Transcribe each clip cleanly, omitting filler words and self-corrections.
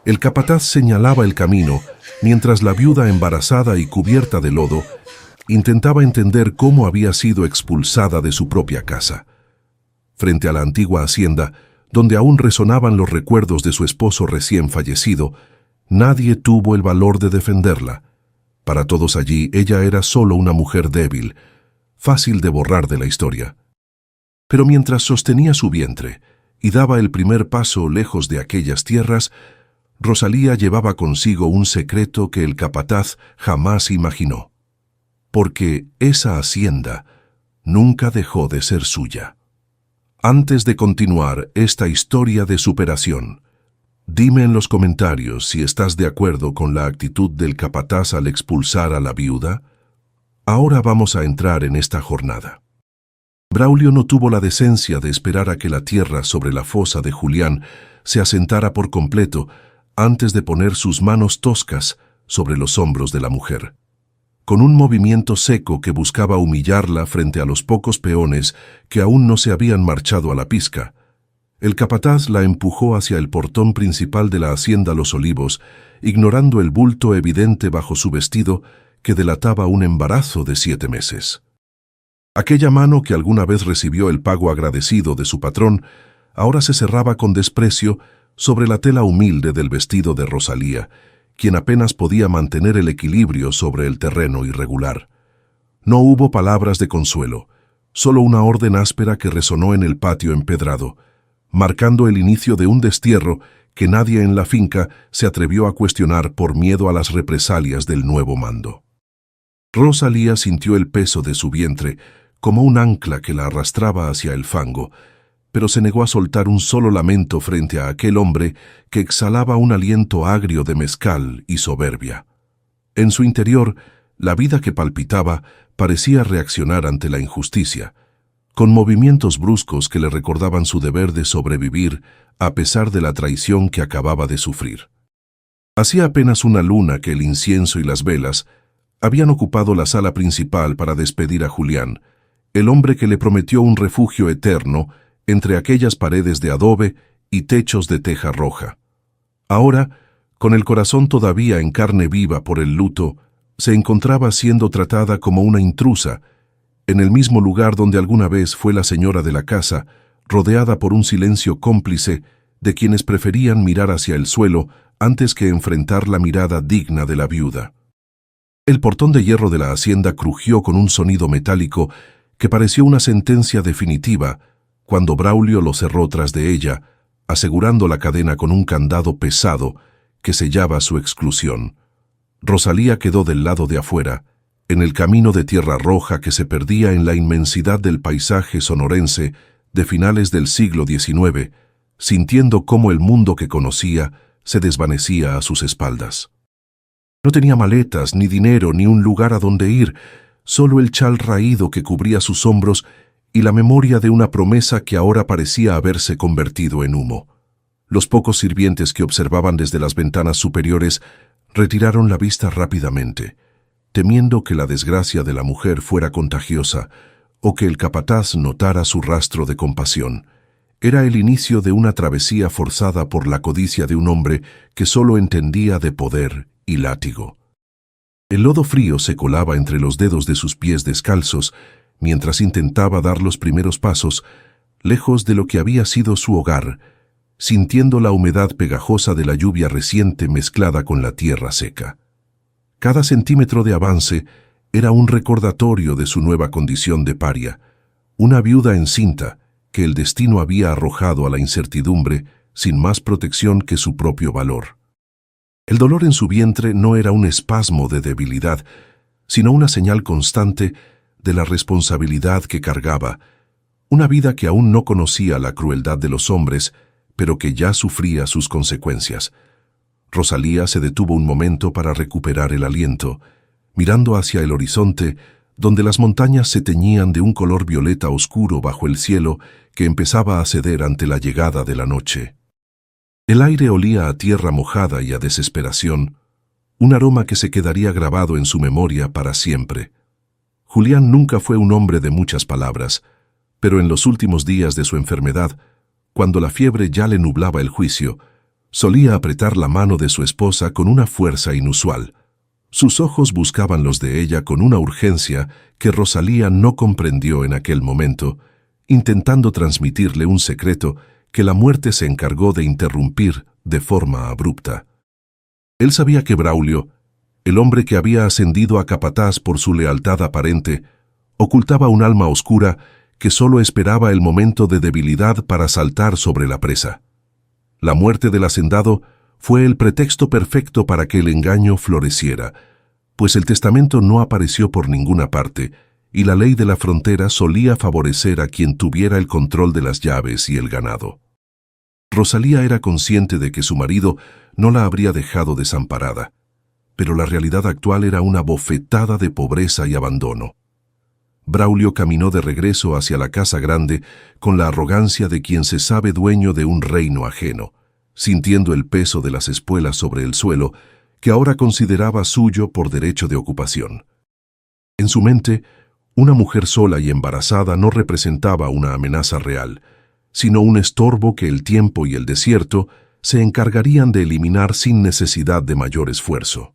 El capataz señalaba el camino, mientras la viuda, embarazada y cubierta de lodo, intentaba entender cómo había sido expulsada de su propia casa. Frente a la antigua hacienda, donde aún resonaban los recuerdos de su esposo recién fallecido, nadie tuvo el valor de defenderla. Para todos allí, ella era solo una mujer débil, fácil de borrar de la historia. Pero mientras sostenía su vientre y daba el primer paso lejos de aquellas tierras, Rosalía llevaba consigo un secreto que el capataz jamás imaginó. Porque esa hacienda nunca dejó de ser suya. Antes de continuar esta historia de superación, dime en los comentarios si estás de acuerdo con la actitud del capataz al expulsar a la viuda. Ahora vamos a entrar en esta jornada. Braulio no tuvo la decencia de esperar a que la tierra sobre la fosa de Julián se asentara por completo antes de poner sus manos toscas sobre los hombros de la mujer. Con un movimiento seco que buscaba humillarla frente a los pocos peones que aún no se habían marchado a la pizca, el capataz la empujó hacia el portón principal de la hacienda Los Olivos, ignorando el bulto evidente bajo su vestido que delataba un embarazo de 7 meses. Aquella mano que alguna vez recibió el pago agradecido de su patrón, ahora se cerraba con desprecio sobre la tela humilde del vestido de Rosalía, quien apenas podía mantener el equilibrio sobre el terreno irregular. No hubo palabras de consuelo, solo una orden áspera que resonó en el patio empedrado, marcando el inicio de un destierro que nadie en la finca se atrevió a cuestionar por miedo a las represalias del nuevo mando. Rosalía sintió el peso de su vientre como un ancla que la arrastraba hacia el fango, pero se negó a soltar un solo lamento frente a aquel hombre que exhalaba un aliento agrio de mezcal y soberbia. En su interior, la vida que palpitaba parecía reaccionar ante la injusticia, con movimientos bruscos que le recordaban su deber de sobrevivir a pesar de la traición que acababa de sufrir. Hacía apenas una luna que el incienso y las velas habían ocupado la sala principal para despedir a Julián, el hombre que le prometió un refugio eterno entre aquellas paredes de adobe y techos de teja roja. Ahora, con el corazón todavía en carne viva por el luto, se encontraba siendo tratada como una intrusa, en el mismo lugar donde alguna vez fue la señora de la casa, rodeada por un silencio cómplice de quienes preferían mirar hacia el suelo antes que enfrentar la mirada digna de la viuda. El portón de hierro de la hacienda crujió con un sonido metálico que pareció una sentencia definitiva cuando Braulio lo cerró tras de ella, asegurando la cadena con un candado pesado que sellaba su exclusión. Rosalía quedó del lado de afuera, en el camino de tierra roja que se perdía en la inmensidad del paisaje sonorense de finales del siglo XIX, sintiendo cómo el mundo que conocía se desvanecía a sus espaldas. No tenía maletas, ni dinero, ni un lugar a donde ir, solo el chal raído que cubría sus hombros y la memoria de una promesa que ahora parecía haberse convertido en humo. Los pocos sirvientes que observaban desde las ventanas superiores retiraron la vista rápidamente, temiendo que la desgracia de la mujer fuera contagiosa o que el capataz notara su rastro de compasión. Era el inicio de una travesía forzada por la codicia de un hombre que solo entendía de poder y látigo. El lodo frío se colaba entre los dedos de sus pies descalzos mientras intentaba dar los primeros pasos, lejos de lo que había sido su hogar, sintiendo la humedad pegajosa de la lluvia reciente mezclada con la tierra seca. Cada centímetro de avance era un recordatorio de su nueva condición de paria, una viuda encinta que el destino había arrojado a la incertidumbre sin más protección que su propio valor. El dolor en su vientre no era un espasmo de debilidad, sino una señal constante de la responsabilidad que cargaba, una vida que aún no conocía la crueldad de los hombres, pero que ya sufría sus consecuencias. Rosalía se detuvo un momento para recuperar el aliento, mirando hacia el horizonte, donde las montañas se teñían de un color violeta oscuro bajo el cielo que empezaba a ceder ante la llegada de la noche. El aire olía a tierra mojada y a desesperación, un aroma que se quedaría grabado en su memoria para siempre. Julián nunca fue un hombre de muchas palabras, pero en los últimos días de su enfermedad, cuando la fiebre ya le nublaba el juicio, Solía apretar la mano de su esposa con una fuerza inusual. Sus ojos buscaban los de ella con una urgencia que Rosalía no comprendió en aquel momento, intentando transmitirle un secreto que la muerte se encargó de interrumpir de forma abrupta. Él sabía que Braulio, el hombre que había ascendido a capataz por su lealtad aparente, ocultaba un alma oscura que solo esperaba el momento de debilidad para saltar sobre la presa. La muerte del hacendado fue el pretexto perfecto para que el engaño floreciera, pues el testamento no apareció por ninguna parte y la ley de la frontera solía favorecer a quien tuviera el control de las llaves y el ganado. Rosalía era consciente de que su marido no la habría dejado desamparada, pero la realidad actual era una bofetada de pobreza y abandono. Braulio caminó de regreso hacia la casa grande con la arrogancia de quien se sabe dueño de un reino ajeno, sintiendo el peso de las espuelas sobre el suelo que ahora consideraba suyo por derecho de ocupación. En su mente, una mujer sola y embarazada no representaba una amenaza real, sino un estorbo que el tiempo y el desierto se encargarían de eliminar sin necesidad de mayor esfuerzo.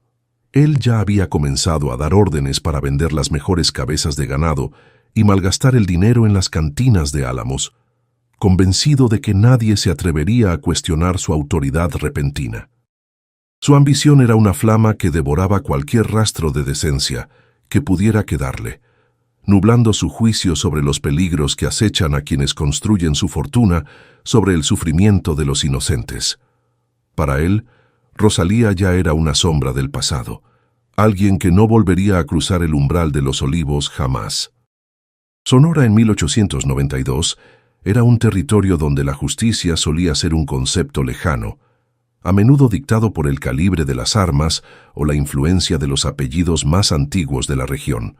Él ya había comenzado a dar órdenes para vender las mejores cabezas de ganado y malgastar el dinero en las cantinas de Álamos, convencido de que nadie se atrevería a cuestionar su autoridad repentina. Su ambición era una flama que devoraba cualquier rastro de decencia que pudiera quedarle, nublando su juicio sobre los peligros que acechan a quienes construyen su fortuna sobre el sufrimiento de los inocentes. Para él, Rosalía ya era una sombra del pasado, alguien que no volvería a cruzar el umbral de los Olivos jamás. Sonora en 1892 era un territorio donde la justicia solía ser un concepto lejano, a menudo dictado por el calibre de las armas o la influencia de los apellidos más antiguos de la región.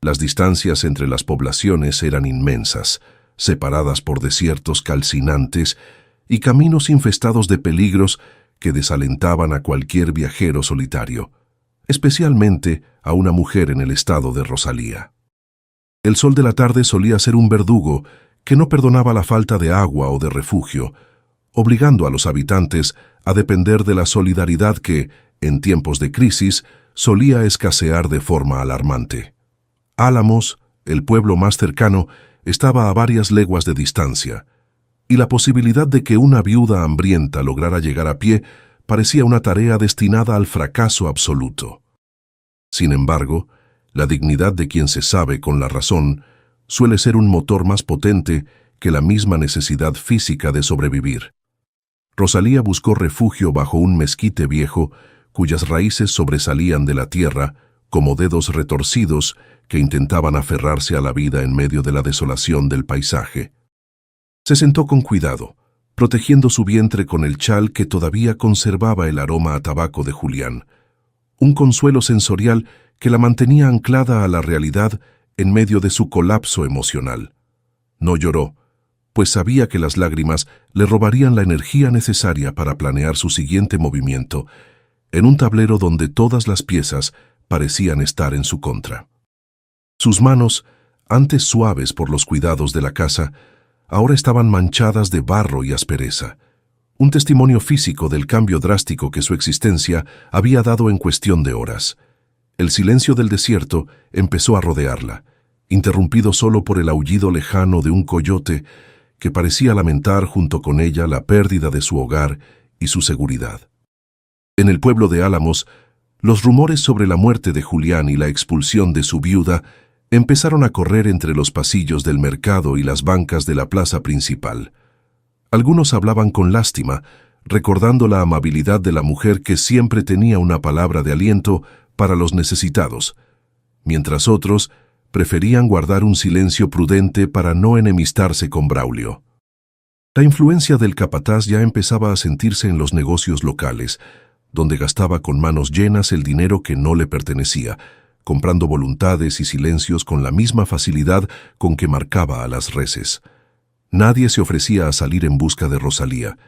Las distancias entre las poblaciones eran inmensas, separadas por desiertos calcinantes y caminos infestados de peligros que desalentaban a cualquier viajero solitario, especialmente a una mujer en el estado de Rosalía. El sol de la tarde solía ser un verdugo que no perdonaba la falta de agua o de refugio, obligando a los habitantes a depender de la solidaridad que, en tiempos de crisis, solía escasear de forma alarmante. Álamos, el pueblo más cercano, estaba a varias leguas de distancia, y la posibilidad de que una viuda hambrienta lograra llegar a pie parecía una tarea destinada al fracaso absoluto. Sin embargo, la dignidad de quien se sabe con la razón suele ser un motor más potente que la misma necesidad física de sobrevivir. Rosalía buscó refugio bajo un mezquite viejo cuyas raíces sobresalían de la tierra como dedos retorcidos que intentaban aferrarse a la vida en medio de la desolación del paisaje. Se sentó con cuidado, protegiendo su vientre con el chal que todavía conservaba el aroma a tabaco de Julián, un consuelo sensorial que la mantenía anclada a la realidad en medio de su colapso emocional. No lloró, pues sabía que las lágrimas le robarían la energía necesaria para planear su siguiente movimiento, en un tablero donde todas las piezas parecían estar en su contra. Sus manos, antes suaves por los cuidados de la casa, ahora estaban manchadas de barro y aspereza, un testimonio físico del cambio drástico que su existencia había dado en cuestión de horas. El silencio del desierto empezó a rodearla, interrumpido solo por el aullido lejano de un coyote que parecía lamentar junto con ella la pérdida de su hogar y su seguridad. En el pueblo de Álamos, los rumores sobre la muerte de Julián y la expulsión de su viuda empezaron a correr entre los pasillos del mercado y las bancas de la plaza principal. Algunos hablaban con lástima, recordando la amabilidad de la mujer que siempre tenía una palabra de aliento para los necesitados, mientras otros preferían guardar un silencio prudente para no enemistarse con Braulio. La influencia del capataz ya empezaba a sentirse en los negocios locales, donde gastaba con manos llenas el dinero que no le pertenecía, comprando voluntades y silencios con la misma facilidad con que marcaba a las reses. Nadie se ofrecía a salir en busca de Rosalía,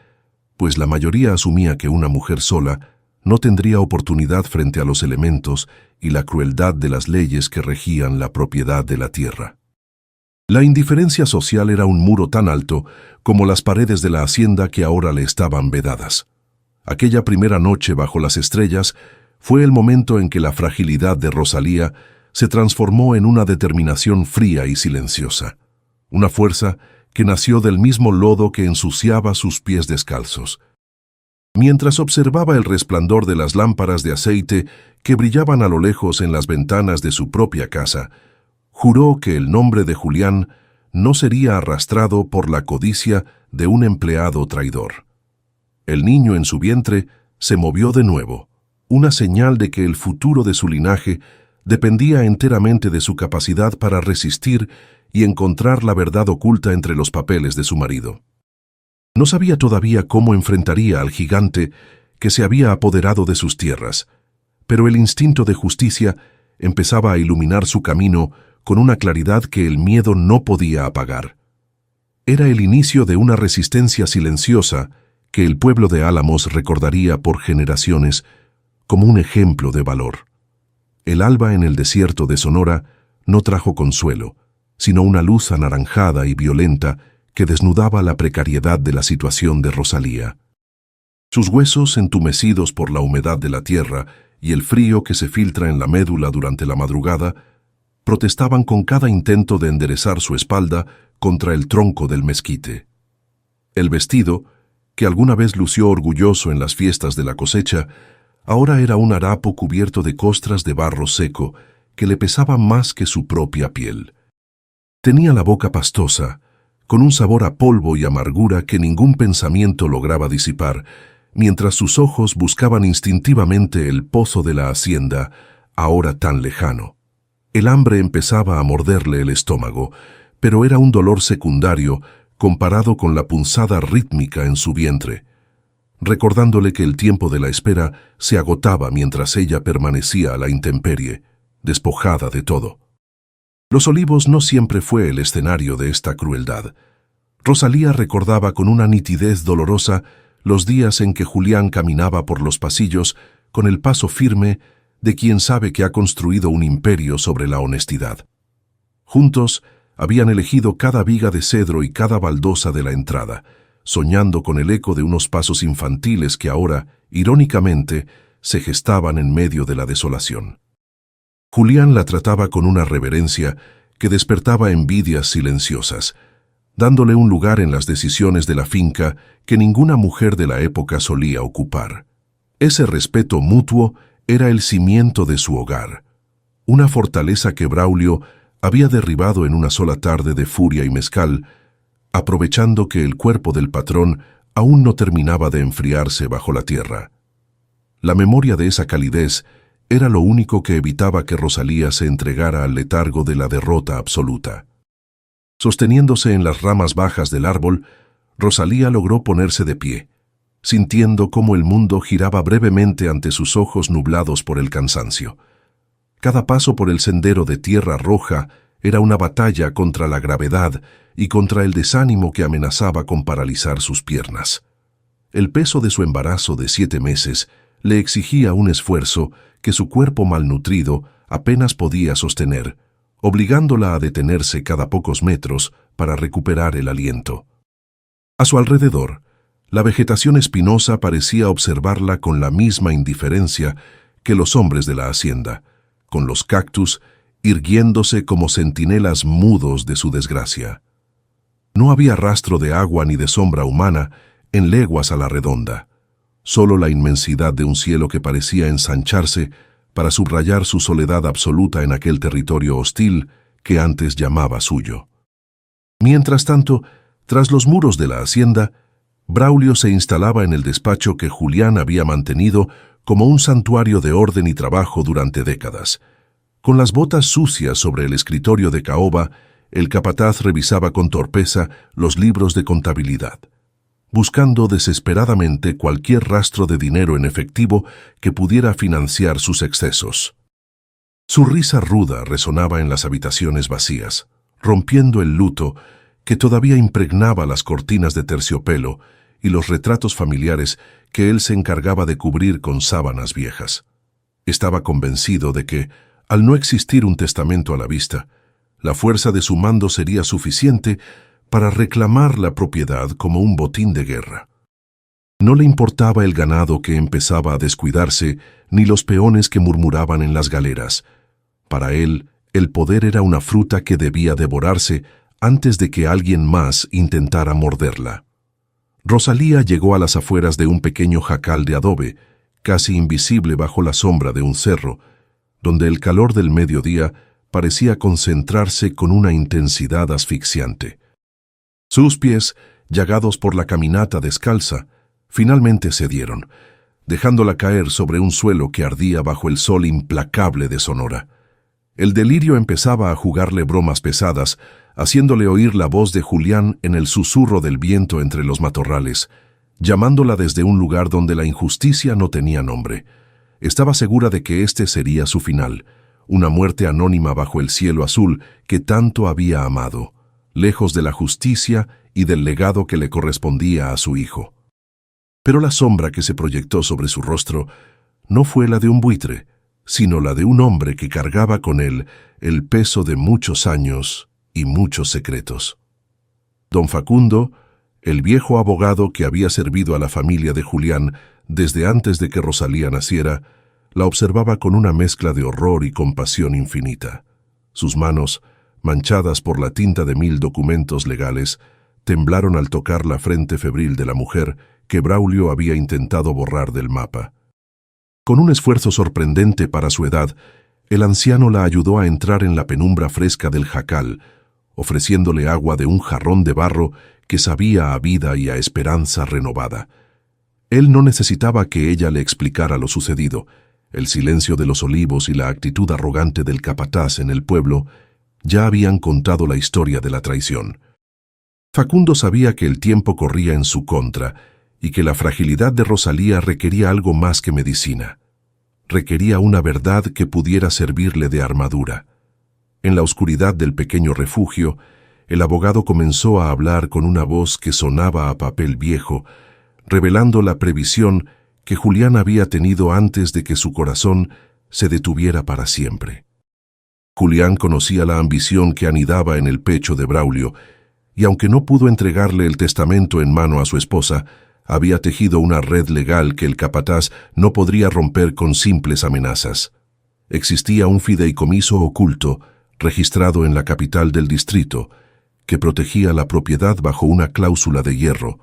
pues la mayoría asumía que una mujer sola no tendría oportunidad frente a los elementos y la crueldad de las leyes que regían la propiedad de la tierra. La indiferencia social era un muro tan alto como las paredes de la hacienda que ahora le estaban vedadas. Aquella primera noche bajo las estrellas fue el momento en que la fragilidad de Rosalía se transformó en una determinación fría y silenciosa, una fuerza que nació del mismo lodo que ensuciaba sus pies descalzos. Mientras observaba el resplandor de las lámparas de aceite que brillaban a lo lejos en las ventanas de su propia casa, juró que el nombre de Julián no sería arrastrado por la codicia de un empleado traidor. El niño en su vientre se movió de nuevo, una señal de que el futuro de su linaje dependía enteramente de su capacidad para resistir y encontrar la verdad oculta entre los papeles de su marido. No sabía todavía cómo enfrentaría al gigante que se había apoderado de sus tierras, pero el instinto de justicia empezaba a iluminar su camino con una claridad que el miedo no podía apagar. Era el inicio de una resistencia silenciosa que el pueblo de Álamos recordaría por generaciones como un ejemplo de valor. El alba en el desierto de Sonora no trajo consuelo, sino una luz anaranjada y violenta que desnudaba la precariedad de la situación de Rosalía. Sus huesos, entumecidos por la humedad de la tierra y el frío que se filtra en la médula durante la madrugada, protestaban con cada intento de enderezar su espalda contra el tronco del mezquite. El vestido, que alguna vez lució orgulloso en las fiestas de la cosecha, ahora era un harapo cubierto de costras de barro seco que le pesaba más que su propia piel. Tenía la boca pastosa, con un sabor a polvo y amargura que ningún pensamiento lograba disipar, mientras sus ojos buscaban instintivamente el pozo de la hacienda, ahora tan lejano. El hambre empezaba a morderle el estómago, pero era un dolor secundario comparado con la punzada rítmica en su vientre, recordándole que el tiempo de la espera se agotaba mientras ella permanecía a la intemperie, despojada de todo. Los Olivos no siempre fue el escenario de esta crueldad. Rosalía recordaba con una nitidez dolorosa los días en que Julián caminaba por los pasillos con el paso firme de quien sabe que ha construido un imperio sobre la honestidad. Juntos habían elegido cada viga de cedro y cada baldosa de la entrada, soñando con el eco de unos pasos infantiles que ahora, irónicamente, se gestaban en medio de la desolación. Julián la trataba con una reverencia que despertaba envidias silenciosas, dándole un lugar en las decisiones de la finca que ninguna mujer de la época solía ocupar. Ese respeto mutuo era el cimiento de su hogar, una fortaleza que Braulio había derribado en una sola tarde de furia y mezcal, aprovechando que el cuerpo del patrón aún no terminaba de enfriarse bajo la tierra. La memoria de esa calidez era lo único que evitaba que Rosalía se entregara al letargo de la derrota absoluta. Sosteniéndose en las ramas bajas del árbol, Rosalía logró ponerse de pie, sintiendo cómo el mundo giraba brevemente ante sus ojos nublados por el cansancio. Cada paso por el sendero de tierra roja era una batalla contra la gravedad y contra el desánimo que amenazaba con paralizar sus piernas. El peso de su embarazo de 7 meses le exigía un esfuerzo que su cuerpo malnutrido apenas podía sostener, obligándola a detenerse cada pocos metros para recuperar el aliento. A su alrededor, la vegetación espinosa parecía observarla con la misma indiferencia que los hombres de la hacienda, con los cactus irguiéndose como centinelas mudos de su desgracia. No había rastro de agua ni de sombra humana en leguas a la redonda, solo la inmensidad de un cielo que parecía ensancharse para subrayar su soledad absoluta en aquel territorio hostil que antes llamaba suyo. Mientras tanto, tras los muros de la hacienda, Braulio se instalaba en el despacho que Julián había mantenido como un santuario de orden y trabajo durante décadas. Con las botas sucias sobre el escritorio de caoba, el capataz revisaba con torpeza los libros de contabilidad, buscando desesperadamente cualquier rastro de dinero en efectivo que pudiera financiar sus excesos. Su risa ruda resonaba en las habitaciones vacías, rompiendo el luto que todavía impregnaba las cortinas de terciopelo y los retratos familiares que él se encargaba de cubrir con sábanas viejas. Estaba convencido de que, al no existir un testamento a la vista, la fuerza de su mando sería suficiente para reclamar la propiedad como un botín de guerra. No le importaba el ganado que empezaba a descuidarse, ni los peones que murmuraban en las galeras. Para él, el poder era una fruta que debía devorarse antes de que alguien más intentara morderla. Rosalía llegó a las afueras de un pequeño jacal de adobe, casi invisible bajo la sombra de un cerro, donde el calor del mediodía parecía concentrarse con una intensidad asfixiante. Sus pies, llagados por la caminata descalza, finalmente cedieron, dejándola caer sobre un suelo que ardía bajo el sol implacable de Sonora. El delirio empezaba a jugarle bromas pesadas, haciéndole oír la voz de Julián en el susurro del viento entre los matorrales, llamándola desde un lugar donde la injusticia no tenía nombre. Estaba segura de que este sería su final, una muerte anónima bajo el cielo azul que tanto había amado, lejos de la justicia y del legado que le correspondía a su hijo. Pero la sombra que se proyectó sobre su rostro no fue la de un buitre, sino la de un hombre que cargaba con él el peso de muchos años y muchos secretos. Don Facundo, el viejo abogado que había servido a la familia de Julián desde antes de que Rosalía naciera, la observaba con una mezcla de horror y compasión infinita. Sus manos, manchadas por la tinta de 1000 documentos legales, temblaron al tocar la frente febril de la mujer que Braulio había intentado borrar del mapa. Con un esfuerzo sorprendente para su edad, el anciano la ayudó a entrar en la penumbra fresca del jacal, ofreciéndole agua de un jarrón de barro que sabía a vida y a esperanza renovada. Él no necesitaba que ella le explicara lo sucedido. El silencio de los olivos y la actitud arrogante del capataz en el pueblo ya habían contado la historia de la traición. Facundo sabía que el tiempo corría en su contra y que la fragilidad de Rosalía requería algo más que medicina. Requería una verdad que pudiera servirle de armadura. En la oscuridad del pequeño refugio, el abogado comenzó a hablar con una voz que sonaba a papel viejo, revelando la previsión que Julián había tenido antes de que su corazón se detuviera para siempre. Julián conocía la ambición que anidaba en el pecho de Braulio, y aunque no pudo entregarle el testamento en mano a su esposa, había tejido una red legal que el capataz no podría romper con simples amenazas. Existía un fideicomiso oculto, registrado en la capital del distrito, que protegía la propiedad bajo una cláusula de hierro.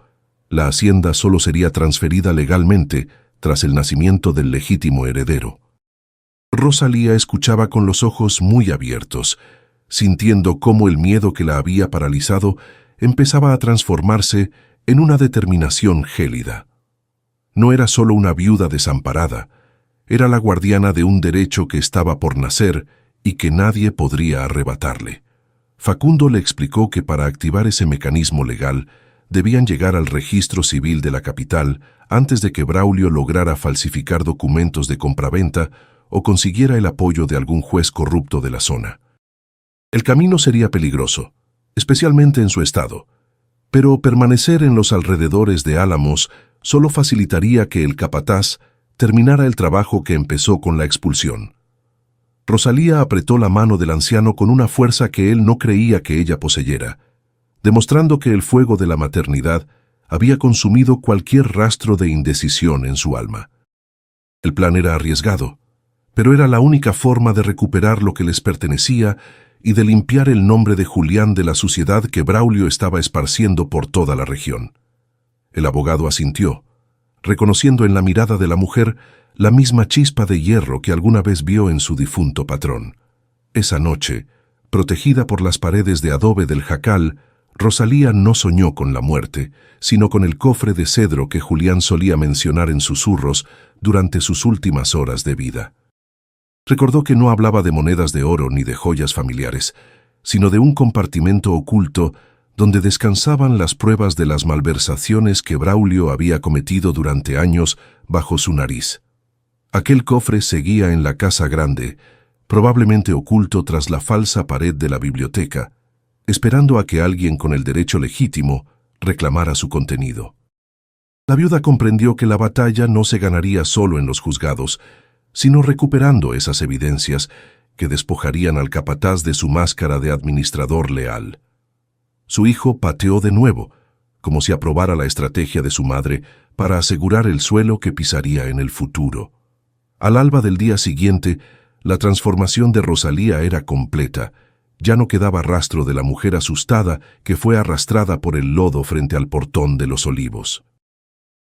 La hacienda solo sería transferida legalmente tras el nacimiento del legítimo heredero. Rosalía escuchaba con los ojos muy abiertos, sintiendo cómo el miedo que la había paralizado empezaba a transformarse en una determinación gélida. No era solo una viuda desamparada, era la guardiana de un derecho que estaba por nacer y que nadie podría arrebatarle. Facundo le explicó que para activar ese mecanismo legal debían llegar al registro civil de la capital antes de que Braulio lograra falsificar documentos de compraventa o consiguiera el apoyo de algún juez corrupto de la zona. El camino sería peligroso, especialmente en su estado, pero permanecer en los alrededores de Álamos solo facilitaría que el capataz terminara el trabajo que empezó con la expulsión. Rosalía apretó la mano del anciano con una fuerza que él no creía que ella poseyera, demostrando que el fuego de la maternidad había consumido cualquier rastro de indecisión en su alma. El plan era arriesgado, pero era la única forma de recuperar lo que les pertenecía y de limpiar el nombre de Julián de la suciedad que Braulio estaba esparciendo por toda la región. El abogado asintió, reconociendo en la mirada de la mujer la misma chispa de hierro que alguna vez vio en su difunto patrón. Esa noche, protegida por las paredes de adobe del jacal, Rosalía no soñó con la muerte, sino con el cofre de cedro que Julián solía mencionar en susurros durante sus últimas horas de vida. Recordó que no hablaba de monedas de oro ni de joyas familiares, sino de un compartimento oculto donde descansaban las pruebas de las malversaciones que Braulio había cometido durante años bajo su nariz. Aquel cofre seguía en la casa grande, probablemente oculto tras la falsa pared de la biblioteca, esperando a que alguien con el derecho legítimo reclamara su contenido. La viuda comprendió que la batalla no se ganaría solo en los juzgados, sino recuperando esas evidencias que despojarían al capataz de su máscara de administrador leal. Su hijo pateó de nuevo, como si aprobara la estrategia de su madre para asegurar el suelo que pisaría en el futuro. Al alba del día siguiente, la transformación de Rosalía era completa. Ya no quedaba rastro de la mujer asustada que fue arrastrada por el lodo frente al portón de los Olivos.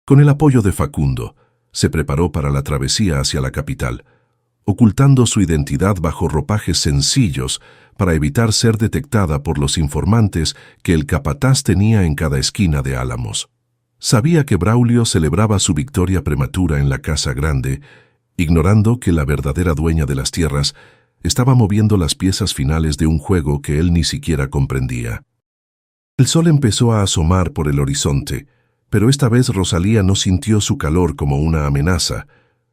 Con el apoyo de Facundo, se preparó para la travesía hacia la capital, ocultando su identidad bajo ropajes sencillos para evitar ser detectada por los informantes que el capataz tenía en cada esquina de Álamos. Sabía que Braulio celebraba su victoria prematura en la Casa Grande, ignorando que la verdadera dueña de las tierras estaba moviendo las piezas finales de un juego que él ni siquiera comprendía. El sol empezó a asomar por el horizonte, pero esta vez Rosalía no sintió su calor como una amenaza,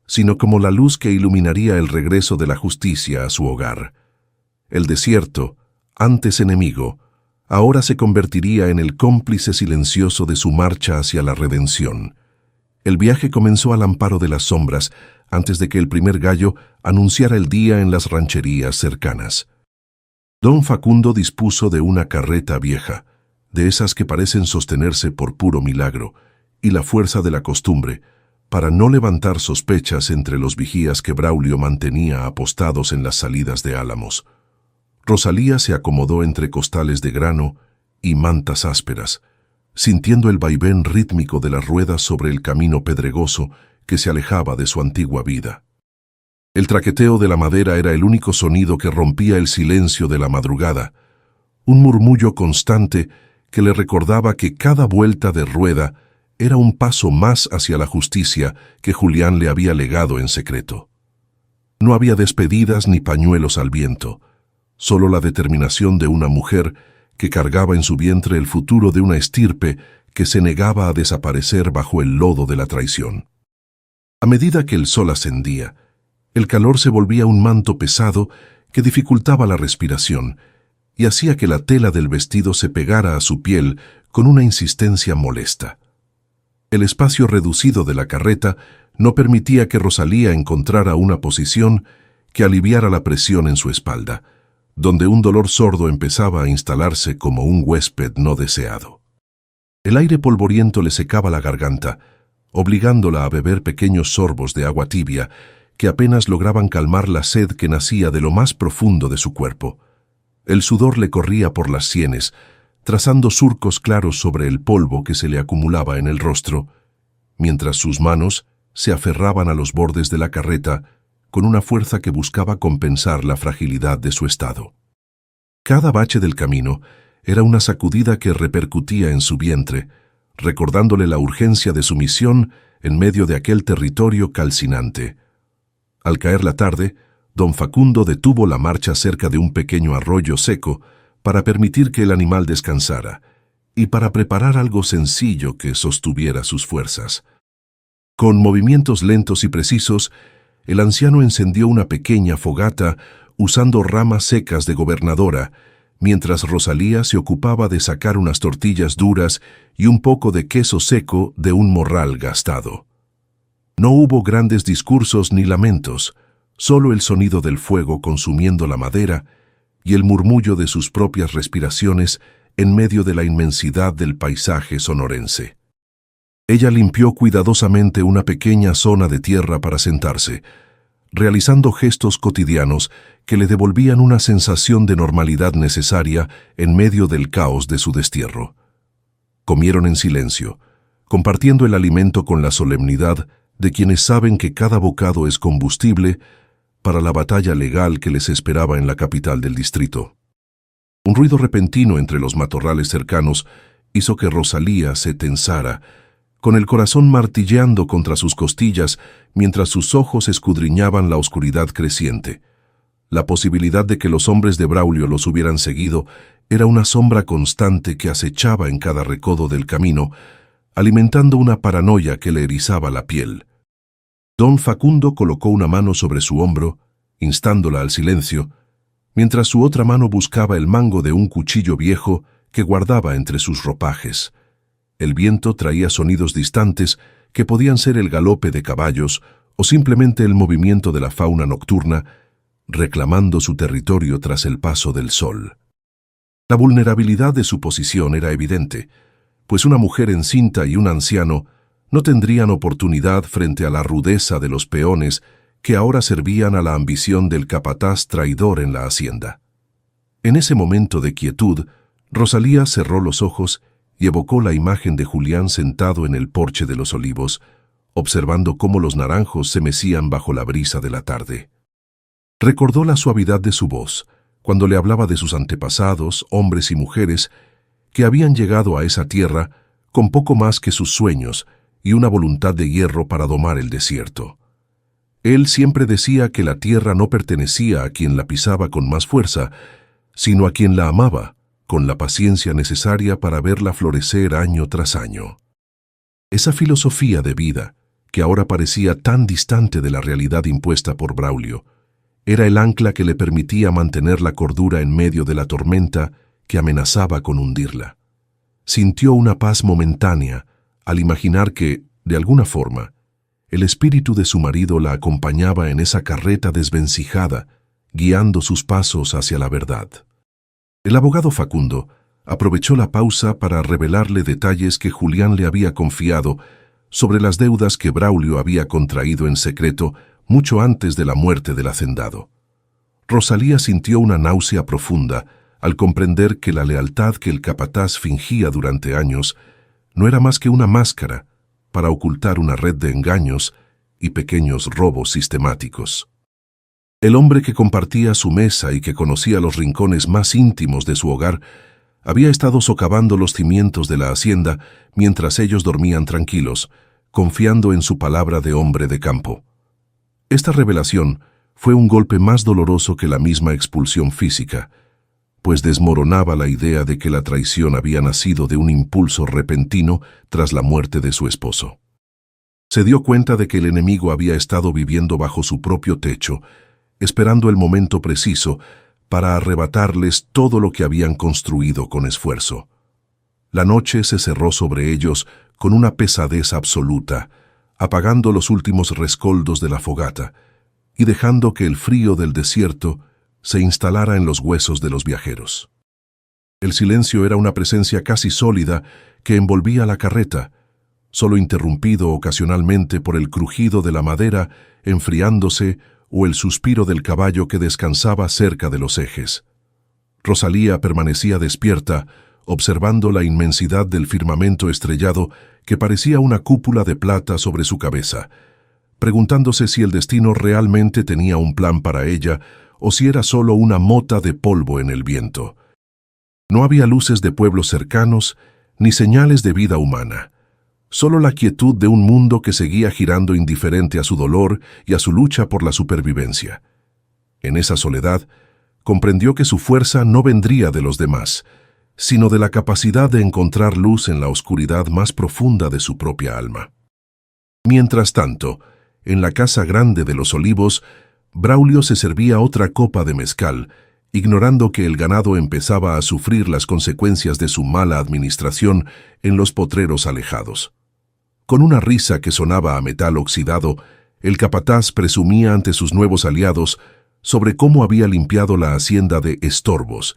sino como la luz que iluminaría el regreso de la justicia a su hogar. El desierto, antes enemigo, ahora se convertiría en el cómplice silencioso de su marcha hacia la redención. El viaje comenzó al amparo de las sombras, antes de que el primer gallo anunciara el día en las rancherías cercanas. Don Facundo dispuso de una carreta vieja, de esas que parecen sostenerse por puro milagro, y la fuerza de la costumbre, para no levantar sospechas entre los vigías que Braulio mantenía apostados en las salidas de Álamos. Rosalía se acomodó entre costales de grano y mantas ásperas, sintiendo el vaivén rítmico de las ruedas sobre el camino pedregoso que se alejaba de su antigua vida. El traqueteo de la madera era el único sonido que rompía el silencio de la madrugada, un murmullo constante que le recordaba que cada vuelta de rueda era un paso más hacia la justicia que Julián le había legado en secreto. No había despedidas ni pañuelos al viento, solo la determinación de una mujer que cargaba en su vientre el futuro de una estirpe que se negaba a desaparecer bajo el lodo de la traición. A medida que el sol ascendía, el calor se volvía un manto pesado que dificultaba la respiración y hacía que la tela del vestido se pegara a su piel con una insistencia molesta. El espacio reducido de la carreta no permitía que Rosalía encontrara una posición que aliviara la presión en su espalda, donde un dolor sordo empezaba a instalarse como un huésped no deseado. El aire polvoriento le secaba la garganta, obligándola a beber pequeños sorbos de agua tibia que apenas lograban calmar la sed que nacía de lo más profundo de su cuerpo. El sudor le corría por las sienes, trazando surcos claros sobre el polvo que se le acumulaba en el rostro, mientras sus manos se aferraban a los bordes de la carreta con una fuerza que buscaba compensar la fragilidad de su estado. Cada bache del camino era una sacudida que repercutía en su vientre, recordándole la urgencia de su misión en medio de aquel territorio calcinante. Al caer la tarde, don Facundo detuvo la marcha cerca de un pequeño arroyo seco para permitir que el animal descansara y para preparar algo sencillo que sostuviera sus fuerzas. Con movimientos lentos y precisos, el anciano encendió una pequeña fogata usando ramas secas de gobernadora, mientras Rosalía se ocupaba de sacar unas tortillas duras y un poco de queso seco de un morral gastado. No hubo grandes discursos ni lamentos, solo el sonido del fuego consumiendo la madera y el murmullo de sus propias respiraciones en medio de la inmensidad del paisaje sonorense. Ella limpió cuidadosamente una pequeña zona de tierra para sentarse, realizando gestos cotidianos que le devolvían una sensación de normalidad necesaria en medio del caos de su destierro. Comieron en silencio, compartiendo el alimento con la solemnidad de quienes saben que cada bocado es combustible para la batalla legal que les esperaba en la capital del distrito. Un ruido repentino entre los matorrales cercanos hizo que Rosalía se tensara, con el corazón martilleando contra sus costillas mientras sus ojos escudriñaban la oscuridad creciente. La posibilidad de que los hombres de Braulio los hubieran seguido era una sombra constante que acechaba en cada recodo del camino, alimentando una paranoia que le erizaba la piel. Don Facundo colocó una mano sobre su hombro, instándola al silencio, mientras su otra mano buscaba el mango de un cuchillo viejo que guardaba entre sus ropajes. El viento traía sonidos distantes que podían ser el galope de caballos o simplemente el movimiento de la fauna nocturna, reclamando su territorio tras el paso del sol. La vulnerabilidad de su posición era evidente, pues una mujer encinta y un anciano no tendrían oportunidad frente a la rudeza de los peones que ahora servían a la ambición del capataz traidor en la hacienda. En ese momento de quietud, Rosalía cerró los ojos y evocó la imagen de Julián sentado en el porche de los Olivos, observando cómo los naranjos se mecían bajo la brisa de la tarde. Recordó la suavidad de su voz, cuando le hablaba de sus antepasados, hombres y mujeres, que habían llegado a esa tierra con poco más que sus sueños y una voluntad de hierro para domar el desierto. Él siempre decía que la tierra no pertenecía a quien la pisaba con más fuerza, sino a quien la amaba, con la paciencia necesaria para verla florecer año tras año. Esa filosofía de vida, que ahora parecía tan distante de la realidad impuesta por Braulio, era el ancla que le permitía mantener la cordura en medio de la tormenta que amenazaba con hundirla. Sintió una paz momentánea al imaginar que, de alguna forma, el espíritu de su marido la acompañaba en esa carreta desvencijada, guiando sus pasos hacia la verdad. El abogado Facundo aprovechó la pausa para revelarle detalles que Julián le había confiado sobre las deudas que Braulio había contraído en secreto mucho antes de la muerte del hacendado. Rosalía sintió una náusea profunda al comprender que la lealtad que el capataz fingía durante años no era más que una máscara para ocultar una red de engaños y pequeños robos sistemáticos. El hombre que compartía su mesa y que conocía los rincones más íntimos de su hogar había estado socavando los cimientos de la hacienda mientras ellos dormían tranquilos, confiando en su palabra de hombre de campo. Esta revelación fue un golpe más doloroso que la misma expulsión física, pues desmoronaba la idea de que la traición había nacido de un impulso repentino tras la muerte de su esposo. Se dio cuenta de que el enemigo había estado viviendo bajo su propio techo, esperando el momento preciso para arrebatarles todo lo que habían construido con esfuerzo. La noche se cerró sobre ellos con una pesadez absoluta, apagando los últimos rescoldos de la fogata y dejando que el frío del desierto se instalara en los huesos de los viajeros. El silencio era una presencia casi sólida que envolvía la carreta, solo interrumpido ocasionalmente por el crujido de la madera enfriándose o el suspiro del caballo que descansaba cerca de los ejes. Rosalía permanecía despierta, observando la inmensidad del firmamento estrellado que parecía una cúpula de plata sobre su cabeza, preguntándose si el destino realmente tenía un plan para ella o si era solo una mota de polvo en el viento. No había luces de pueblos cercanos ni señales de vida humana, solo la quietud de un mundo que seguía girando indiferente a su dolor y a su lucha por la supervivencia. En esa soledad, comprendió que su fuerza no vendría de los demás, sino de la capacidad de encontrar luz en la oscuridad más profunda de su propia alma. Mientras tanto, en la casa grande de los Olivos, Braulio se servía otra copa de mezcal, ignorando que el ganado empezaba a sufrir las consecuencias de su mala administración en los potreros alejados. Con una risa que sonaba a metal oxidado, el capataz presumía ante sus nuevos aliados sobre cómo había limpiado la hacienda de estorbos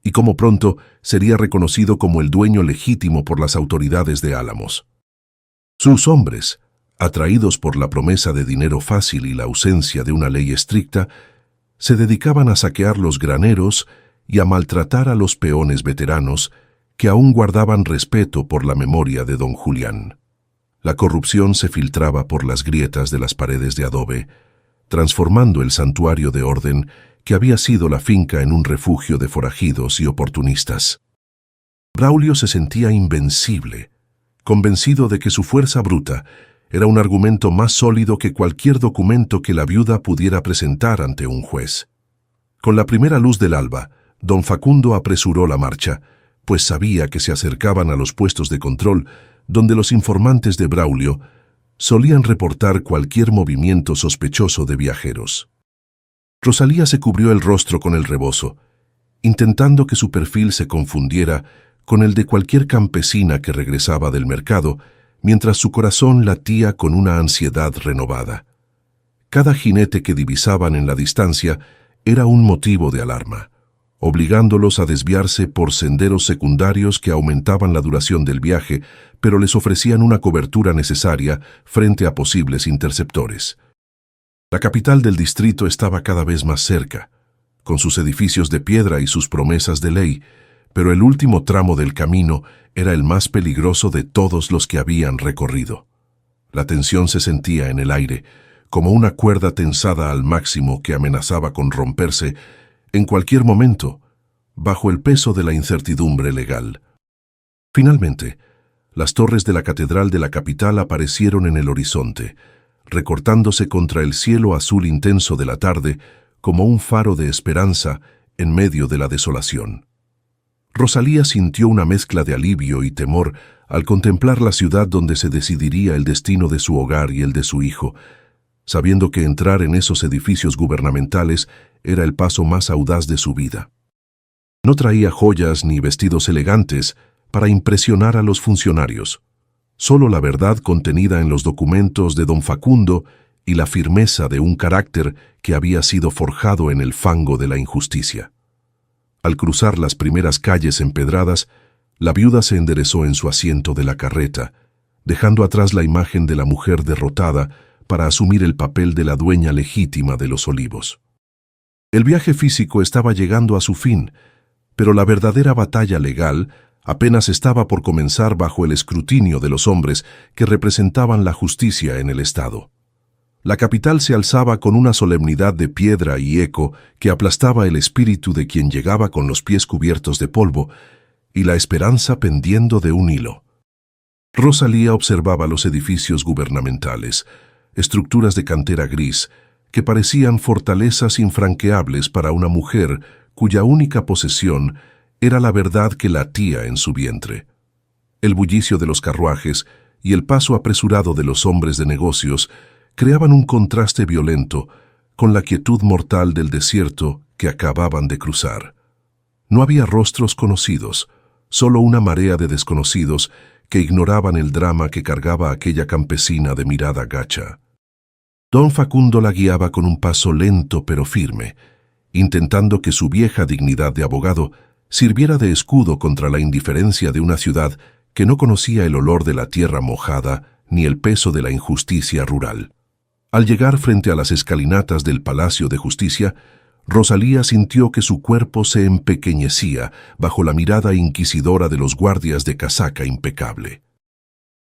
y cómo pronto sería reconocido como el dueño legítimo por las autoridades de Álamos. Sus hombres, atraídos por la promesa de dinero fácil y la ausencia de una ley estricta, se dedicaban a saquear los graneros y a maltratar a los peones veteranos que aún guardaban respeto por la memoria de don Julián. La corrupción se filtraba por las grietas de las paredes de adobe, transformando el santuario de orden que había sido la finca en un refugio de forajidos y oportunistas. Braulio se sentía invencible, convencido de que su fuerza bruta era un argumento más sólido que cualquier documento que la viuda pudiera presentar ante un juez. Con la primera luz del alba, don Facundo apresuró la marcha, pues sabía que se acercaban a los puestos de control donde los informantes de Braulio solían reportar cualquier movimiento sospechoso de viajeros. Rosalía se cubrió el rostro con el rebozo, intentando que su perfil se confundiera con el de cualquier campesina que regresaba del mercado, mientras su corazón latía con una ansiedad renovada. Cada jinete que divisaban en la distancia era un motivo de alarma, obligándolos a desviarse por senderos secundarios que aumentaban la duración del viaje, pero les ofrecían una cobertura necesaria frente a posibles interceptores. La capital del distrito estaba cada vez más cerca, con sus edificios de piedra y sus promesas de ley, pero el último tramo del camino era el más peligroso de todos los que habían recorrido. La tensión se sentía en el aire, como una cuerda tensada al máximo que amenazaba con romperse en cualquier momento, bajo el peso de la incertidumbre legal. Finalmente, las torres de la catedral de la capital aparecieron en el horizonte, recortándose contra el cielo azul intenso de la tarde como un faro de esperanza en medio de la desolación. Rosalía sintió una mezcla de alivio y temor al contemplar la ciudad donde se decidiría el destino de su hogar y el de su hijo, sabiendo que entrar en esos edificios gubernamentales era el paso más audaz de su vida. No traía joyas ni vestidos elegantes para impresionar a los funcionarios, solo la verdad contenida en los documentos de don Facundo y la firmeza de un carácter que había sido forjado en el fango de la injusticia. Al cruzar las primeras calles empedradas, la viuda se enderezó en su asiento de la carreta, dejando atrás la imagen de la mujer derrotada para asumir el papel de la dueña legítima de los olivos. El viaje físico estaba llegando a su fin, pero la verdadera batalla legal apenas estaba por comenzar bajo el escrutinio de los hombres que representaban la justicia en el Estado. La capital se alzaba con una solemnidad de piedra y eco que aplastaba el espíritu de quien llegaba con los pies cubiertos de polvo y la esperanza pendiendo de un hilo. Rosalía observaba los edificios gubernamentales, estructuras de cantera gris, que parecían fortalezas infranqueables para una mujer cuya única posesión era la verdad que latía en su vientre. El bullicio de los carruajes y el paso apresurado de los hombres de negocios creaban un contraste violento con la quietud mortal del desierto que acababan de cruzar. No había rostros conocidos, solo una marea de desconocidos que ignoraban el drama que cargaba aquella campesina de mirada gacha. Don Facundo la guiaba con un paso lento pero firme, intentando que su vieja dignidad de abogado sirviera de escudo contra la indiferencia de una ciudad que no conocía el olor de la tierra mojada ni el peso de la injusticia rural. Al llegar frente a las escalinatas del Palacio de Justicia, Rosalía sintió que su cuerpo se empequeñecía bajo la mirada inquisidora de los guardias de casaca impecable.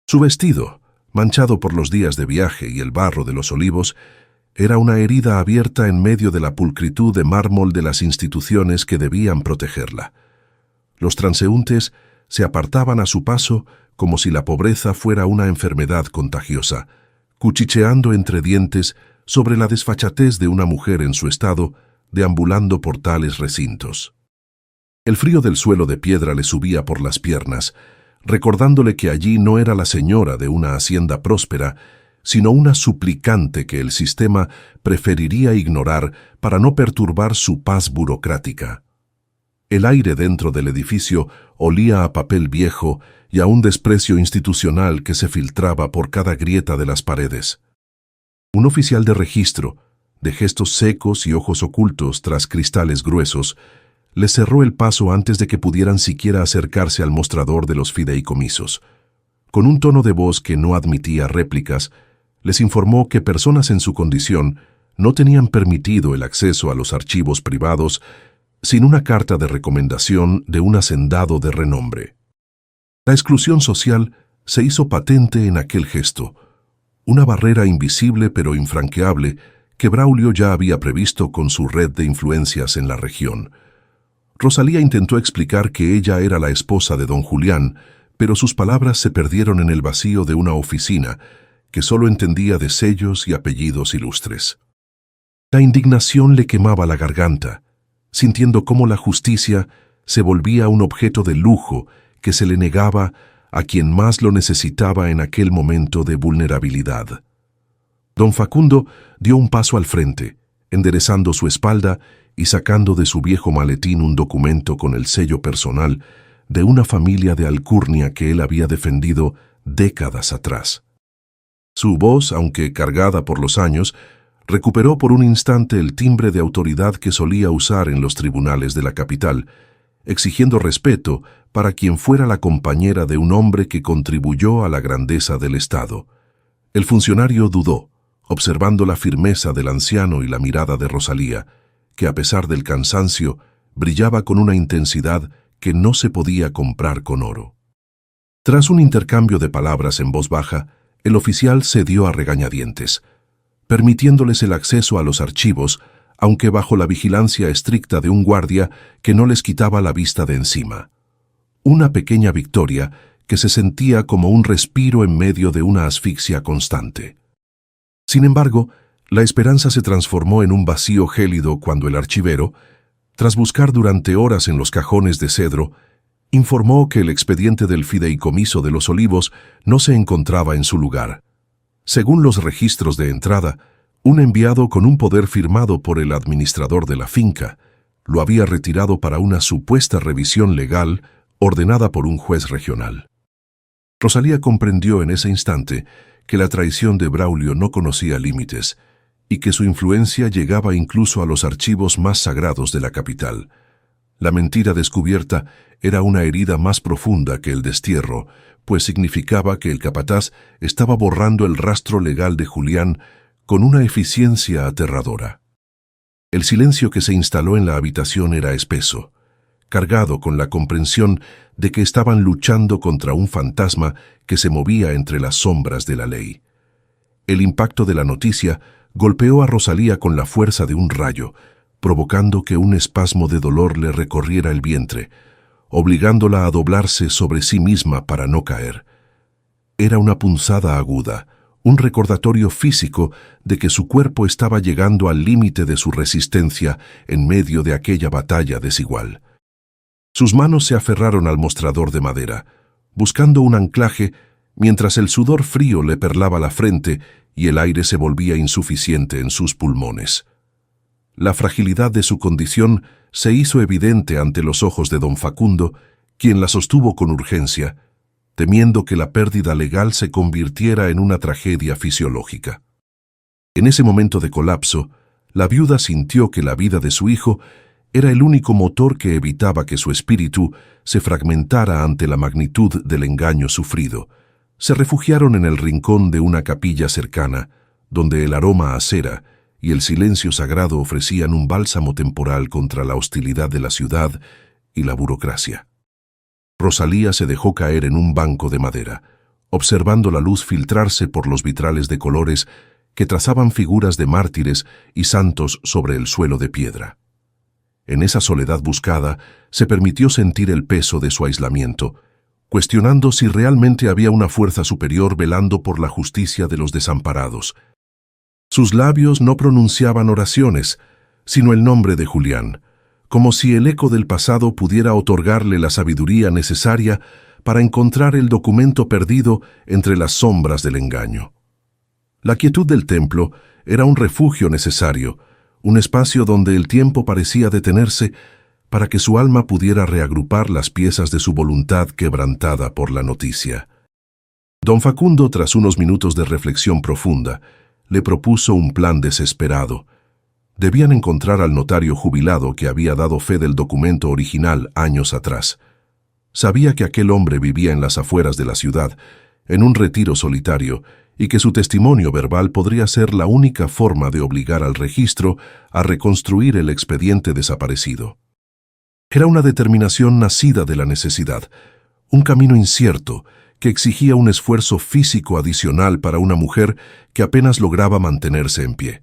Su vestido, manchado por los días de viaje y el barro de los olivos, era una herida abierta en medio de la pulcritud de mármol de las instituciones que debían protegerla. Los transeúntes se apartaban a su paso como si la pobreza fuera una enfermedad contagiosa, cuchicheando entre dientes sobre la desfachatez de una mujer en su estado, deambulando por tales recintos. El frío del suelo de piedra le subía por las piernas, recordándole que allí no era la señora de una hacienda próspera, sino una suplicante que el sistema preferiría ignorar para no perturbar su paz burocrática. El aire dentro del edificio olía a papel viejo y a un desprecio institucional que se filtraba por cada grieta de las paredes. Un oficial de registro, de gestos secos y ojos ocultos tras cristales gruesos, le cerró el paso antes de que pudieran siquiera acercarse al mostrador de los fideicomisos. Con un tono de voz que no admitía réplicas, les informó que personas en su condición no tenían permitido el acceso a los archivos privados sin una carta de recomendación de un hacendado de renombre. La exclusión social se hizo patente en aquel gesto, una barrera invisible pero infranqueable que Braulio ya había previsto con su red de influencias en la región. Rosalía intentó explicar que ella era la esposa de don Julián, pero sus palabras se perdieron en el vacío de una oficina que solo entendía de sellos y apellidos ilustres. La indignación le quemaba la garganta, sintiendo cómo la justicia se volvía un objeto de lujo que se le negaba a quien más lo necesitaba en aquel momento de vulnerabilidad. Don Facundo dio un paso al frente, enderezando su espalda y sacando de su viejo maletín un documento con el sello personal de una familia de alcurnia que él había defendido décadas atrás. Su voz, aunque cargada por los años, Recuperó por un instante el timbre de autoridad que solía usar en los tribunales de la capital, exigiendo respeto para quien fuera la compañera de un hombre que contribuyó a la grandeza del Estado. El funcionario dudó, observando la firmeza del anciano y la mirada de Rosalía, que a pesar del cansancio, brillaba con una intensidad que no se podía comprar con oro. Tras un intercambio de palabras en voz baja, el oficial cedió a regañadientes, permitiéndoles el acceso a los archivos, aunque bajo la vigilancia estricta de un guardia que no les quitaba la vista de encima. Una pequeña victoria que se sentía como un respiro en medio de una asfixia constante. Sin embargo, la esperanza se transformó en un vacío gélido cuando el archivero, tras buscar durante horas en los cajones de cedro, informó que el expediente del fideicomiso de los Olivos no se encontraba en su lugar. Según los registros de entrada, un enviado con un poder firmado por el administrador de la finca lo había retirado para una supuesta revisión legal ordenada por un juez regional. Rosalía comprendió en ese instante que la traición de Braulio no conocía límites y que su influencia llegaba incluso a los archivos más sagrados de la capital. La mentira descubierta era una herida más profunda que el destierro, pues significaba que el capataz estaba borrando el rastro legal de Julián con una eficiencia aterradora. El silencio que se instaló en la habitación era espeso, cargado con la comprensión de que estaban luchando contra un fantasma que se movía entre las sombras de la ley. El impacto de la noticia golpeó a Rosalía con la fuerza de un rayo, provocando que un espasmo de dolor le recorriera el vientre, obligándola a doblarse sobre sí misma para no caer. Era una punzada aguda, un recordatorio físico de que su cuerpo estaba llegando al límite de su resistencia en medio de aquella batalla desigual. Sus manos se aferraron al mostrador de madera, buscando un anclaje, mientras el sudor frío le perlaba la frente y el aire se volvía insuficiente en sus pulmones. La fragilidad de su condición se hizo evidente ante los ojos de don Facundo, quien la sostuvo con urgencia, temiendo que la pérdida legal se convirtiera en una tragedia fisiológica. En ese momento de colapso, la viuda sintió que la vida de su hijo era el único motor que evitaba que su espíritu se fragmentara ante la magnitud del engaño sufrido. Se refugiaron en el rincón de una capilla cercana, donde el aroma a cera y el silencio sagrado ofrecían un bálsamo temporal contra la hostilidad de la ciudad y la burocracia. Rosalía se dejó caer en un banco de madera, observando la luz filtrarse por los vitrales de colores que trazaban figuras de mártires y santos sobre el suelo de piedra. En esa soledad buscada, se permitió sentir el peso de su aislamiento, cuestionando si realmente había una fuerza superior velando por la justicia de los desamparados. Sus labios no pronunciaban oraciones, sino el nombre de Julián, como si el eco del pasado pudiera otorgarle la sabiduría necesaria para encontrar el documento perdido entre las sombras del engaño. La quietud del templo era un refugio necesario, un espacio donde el tiempo parecía detenerse para que su alma pudiera reagrupar las piezas de su voluntad quebrantada por la noticia. Don Facundo, tras unos minutos de reflexión profunda, le propuso un plan desesperado. Debían encontrar al notario jubilado que había dado fe del documento original años atrás. Sabía que aquel hombre vivía en las afueras de la ciudad, en un retiro solitario, y que su testimonio verbal podría ser la única forma de obligar al registro a reconstruir el expediente desaparecido. Era una determinación nacida de la necesidad, un camino incierto que exigía un esfuerzo físico adicional para una mujer que apenas lograba mantenerse en pie.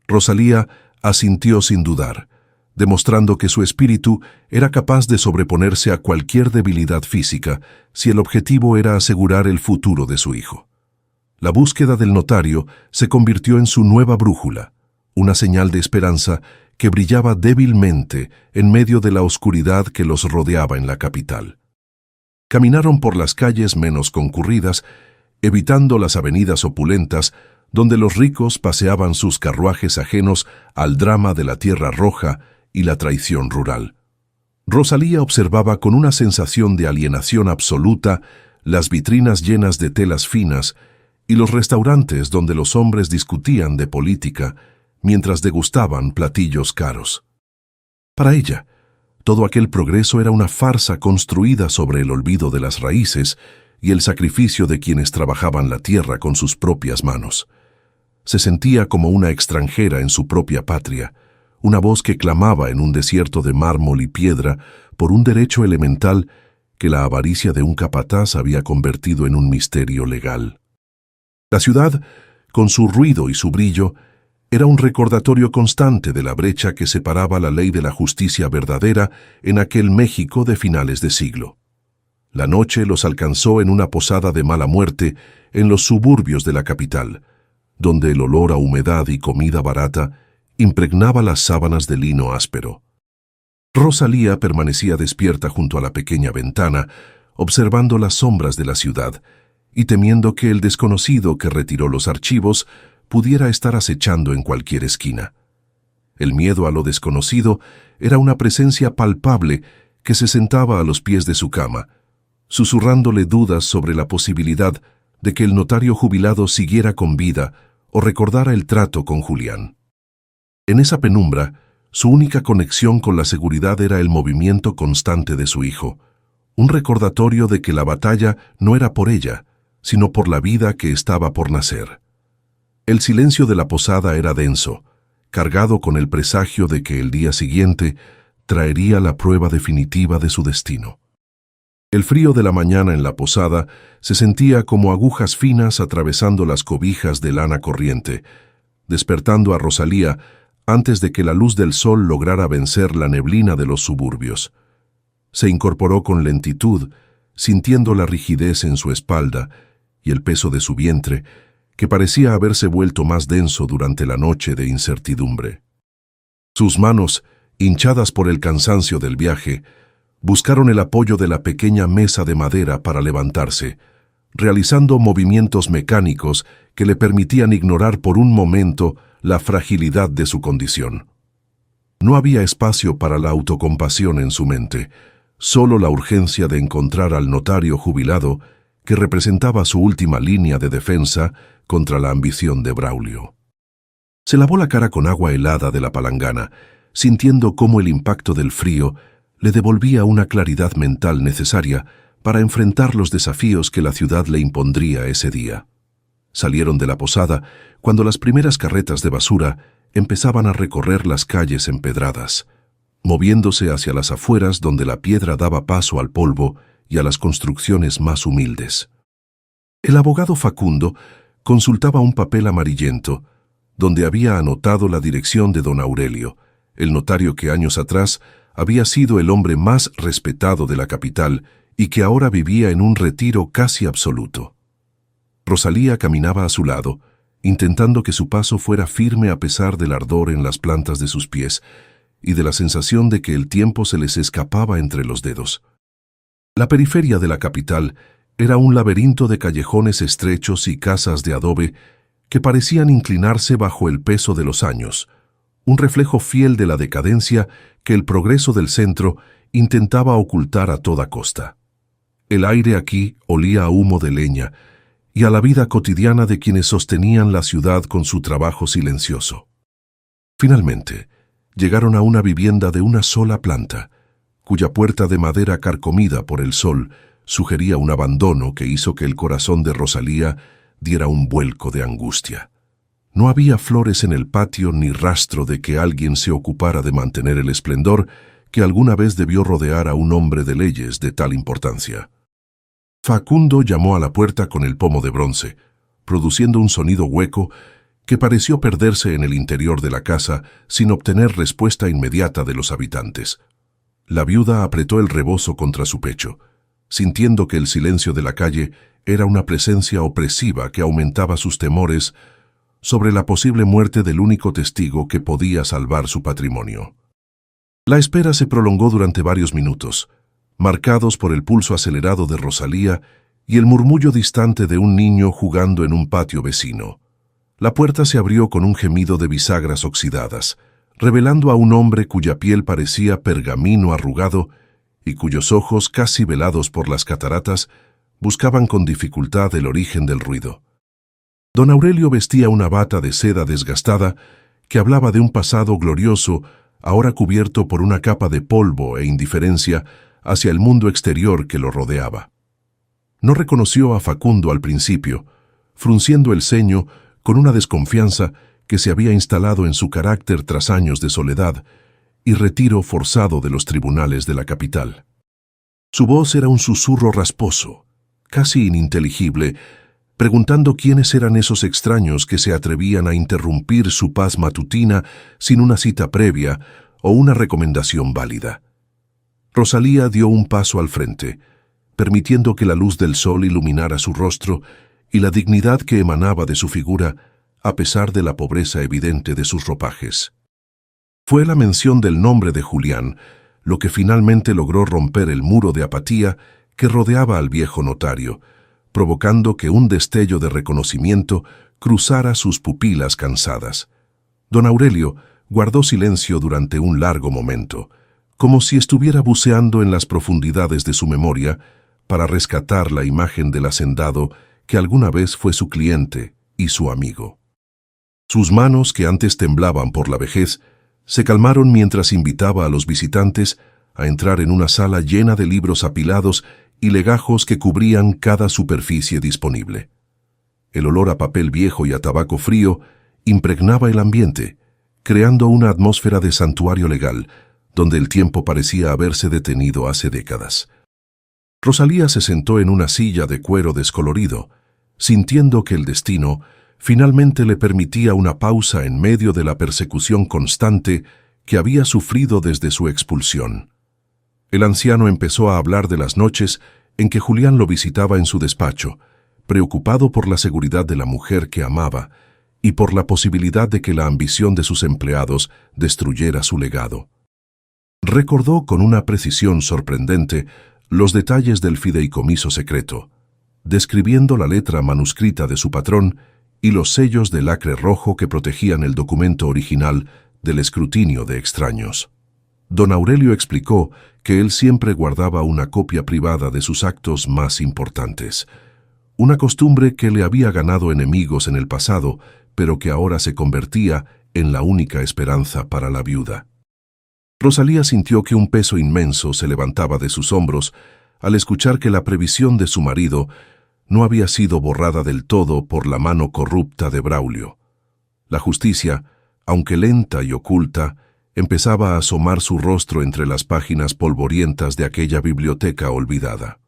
Rosalía asintió sin dudar, demostrando que su espíritu era capaz de sobreponerse a cualquier debilidad física si el objetivo era asegurar el futuro de su hijo. La búsqueda del notario se convirtió en su nueva brújula, una señal de esperanza que brillaba débilmente en medio de la oscuridad que los rodeaba en la capital. Caminaron por las calles menos concurridas, evitando las avenidas opulentas donde los ricos paseaban sus carruajes ajenos al drama de la tierra roja y la traición rural. Rosalía observaba con una sensación de alienación absoluta las vitrinas llenas de telas finas y los restaurantes donde los hombres discutían de política mientras degustaban platillos caros. Para ella, todo aquel progreso era una farsa construida sobre el olvido de las raíces y el sacrificio de quienes trabajaban la tierra con sus propias manos. Se sentía como una extranjera en su propia patria, una voz que clamaba en un desierto de mármol y piedra por un derecho elemental que la avaricia de un capataz había convertido en un misterio legal. La ciudad, con su ruido y su brillo, era un recordatorio constante de la brecha que separaba la ley de la justicia verdadera en aquel México de finales de siglo. La noche los alcanzó en una posada de mala muerte en los suburbios de la capital, donde el olor a humedad y comida barata impregnaba las sábanas de lino áspero. Rosalía permanecía despierta junto a la pequeña ventana, observando las sombras de la ciudad y temiendo que el desconocido que retiró los archivos pudiera estar acechando en cualquier esquina. El miedo a lo desconocido era una presencia palpable que se sentaba a los pies de su cama, susurrándole dudas sobre la posibilidad de que el notario jubilado siguiera con vida o recordara el trato con Julián. En esa penumbra, su única conexión con la seguridad era el movimiento constante de su hijo, un recordatorio de que la batalla no era por ella, sino por la vida que estaba por nacer. El silencio de la posada era denso, cargado con el presagio de que el día siguiente traería la prueba definitiva de su destino. El frío de la mañana en la posada se sentía como agujas finas atravesando las cobijas de lana corriente, despertando a Rosalía antes de que la luz del sol lograra vencer la neblina de los suburbios. Se incorporó con lentitud, sintiendo la rigidez en su espalda y el peso de su vientre, que parecía haberse vuelto más denso durante la noche de incertidumbre. Sus manos, hinchadas por el cansancio del viaje, buscaron el apoyo de la pequeña mesa de madera para levantarse, realizando movimientos mecánicos que le permitían ignorar por un momento la fragilidad de su condición. No había espacio para la autocompasión en su mente, solo la urgencia de encontrar al notario jubilado que representaba su última línea de defensa contra la ambición de Braulio. Se lavó la cara con agua helada de la palangana, sintiendo cómo el impacto del frío le devolvía una claridad mental necesaria para enfrentar los desafíos que la ciudad le impondría ese día. Salieron de la posada cuando las primeras carretas de basura empezaban a recorrer las calles empedradas, moviéndose hacia las afueras donde la piedra daba paso al polvo y a las construcciones más humildes. El abogado Facundo consultaba un papel amarillento donde había anotado la dirección de don Aurelio, el notario que años atrás había sido el hombre más respetado de la capital y que ahora vivía en un retiro casi absoluto. Rosalía caminaba a su lado, intentando que su paso fuera firme a pesar del ardor en las plantas de sus pies y de la sensación de que el tiempo se les escapaba entre los dedos. La periferia de la capital era un laberinto de callejones estrechos y casas de adobe que parecían inclinarse bajo el peso de los años, un reflejo fiel de la decadencia que el progreso del centro intentaba ocultar a toda costa. El aire aquí olía a humo de leña y a la vida cotidiana de quienes sostenían la ciudad con su trabajo silencioso. Finalmente, llegaron a una vivienda de una sola planta, cuya puerta de madera carcomida por el sol sugería un abandono que hizo que el corazón de Rosalía diera un vuelco de angustia. No había flores en el patio ni rastro de que alguien se ocupara de mantener el esplendor que alguna vez debió rodear a un hombre de leyes de tal importancia. Facundo llamó a la puerta con el pomo de bronce, produciendo un sonido hueco que pareció perderse en el interior de la casa sin obtener respuesta inmediata de los habitantes. La viuda apretó el rebozo contra su pecho, sintiendo que el silencio de la calle era una presencia opresiva que aumentaba sus temores sobre la posible muerte del único testigo que podía salvar su patrimonio. La espera se prolongó durante varios minutos, marcados por el pulso acelerado de Rosalía y el murmullo distante de un niño jugando en un patio vecino. La puerta se abrió con un gemido de bisagras oxidadas, revelando a un hombre cuya piel parecía pergamino arrugado y cuyos ojos, casi velados por las cataratas, buscaban con dificultad el origen del ruido. Don Aurelio vestía una bata de seda desgastada que hablaba de un pasado glorioso, ahora cubierto por una capa de polvo e indiferencia hacia el mundo exterior que lo rodeaba. No reconoció a Facundo al principio, frunciendo el ceño con una desconfianza que se había instalado en su carácter tras años de soledad y retiro forzado de los tribunales de la capital. Su voz era un susurro rasposo, casi ininteligible, preguntando quiénes eran esos extraños que se atrevían a interrumpir su paz matutina sin una cita previa o una recomendación válida. Rosalía dio un paso al frente, permitiendo que la luz del sol iluminara su rostro y la dignidad que emanaba de su figura, a pesar de la pobreza evidente de sus ropajes. Fue la mención del nombre de Julián lo que finalmente logró romper el muro de apatía que rodeaba al viejo notario, provocando que un destello de reconocimiento cruzara sus pupilas cansadas. Don Aurelio guardó silencio durante un largo momento, como si estuviera buceando en las profundidades de su memoria para rescatar la imagen del hacendado que alguna vez fue su cliente y su amigo. Sus manos, que antes temblaban por la vejez, se calmaron mientras invitaba a los visitantes a entrar en una sala llena de libros apilados y legajos que cubrían cada superficie disponible. El olor a papel viejo y a tabaco frío impregnaba el ambiente, creando una atmósfera de santuario legal, donde el tiempo parecía haberse detenido hace décadas. Rosalía se sentó en una silla de cuero descolorido, sintiendo que el destino finalmente le permitía una pausa en medio de la persecución constante que había sufrido desde su expulsión. El anciano empezó a hablar de las noches en que Julián lo visitaba en su despacho, preocupado por la seguridad de la mujer que amaba y por la posibilidad de que la ambición de sus empleados destruyera su legado. Recordó con una precisión sorprendente los detalles del fideicomiso secreto, describiendo la letra manuscrita de su patrón y los sellos de lacre rojo que protegían el documento original del escrutinio de extraños. Don Aurelio explicó que él siempre guardaba una copia privada de sus actos más importantes, una costumbre que le había ganado enemigos en el pasado, pero que ahora se convertía en la única esperanza para la viuda. Rosalía sintió que un peso inmenso se levantaba de sus hombros al escuchar que la previsión de su marido no había sido borrada del todo por la mano corrupta de Braulio. La justicia, aunque lenta y oculta, empezaba a asomar su rostro entre las páginas polvorientas de aquella biblioteca olvidada.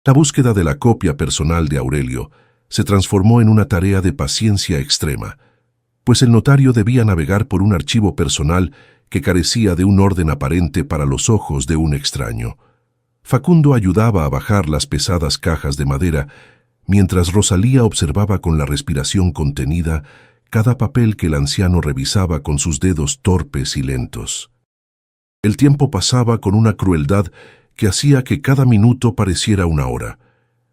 La búsqueda de la copia personal de Aurelio se transformó en una tarea de paciencia extrema, pues el notario debía navegar por un archivo personal que carecía de un orden aparente para los ojos de un extraño. Facundo ayudaba a bajar las pesadas cajas de madera, mientras Rosalía observaba con la respiración contenida cada papel que el anciano revisaba con sus dedos torpes y lentos. El tiempo pasaba con una crueldad que hacía que cada minuto pareciera una hora,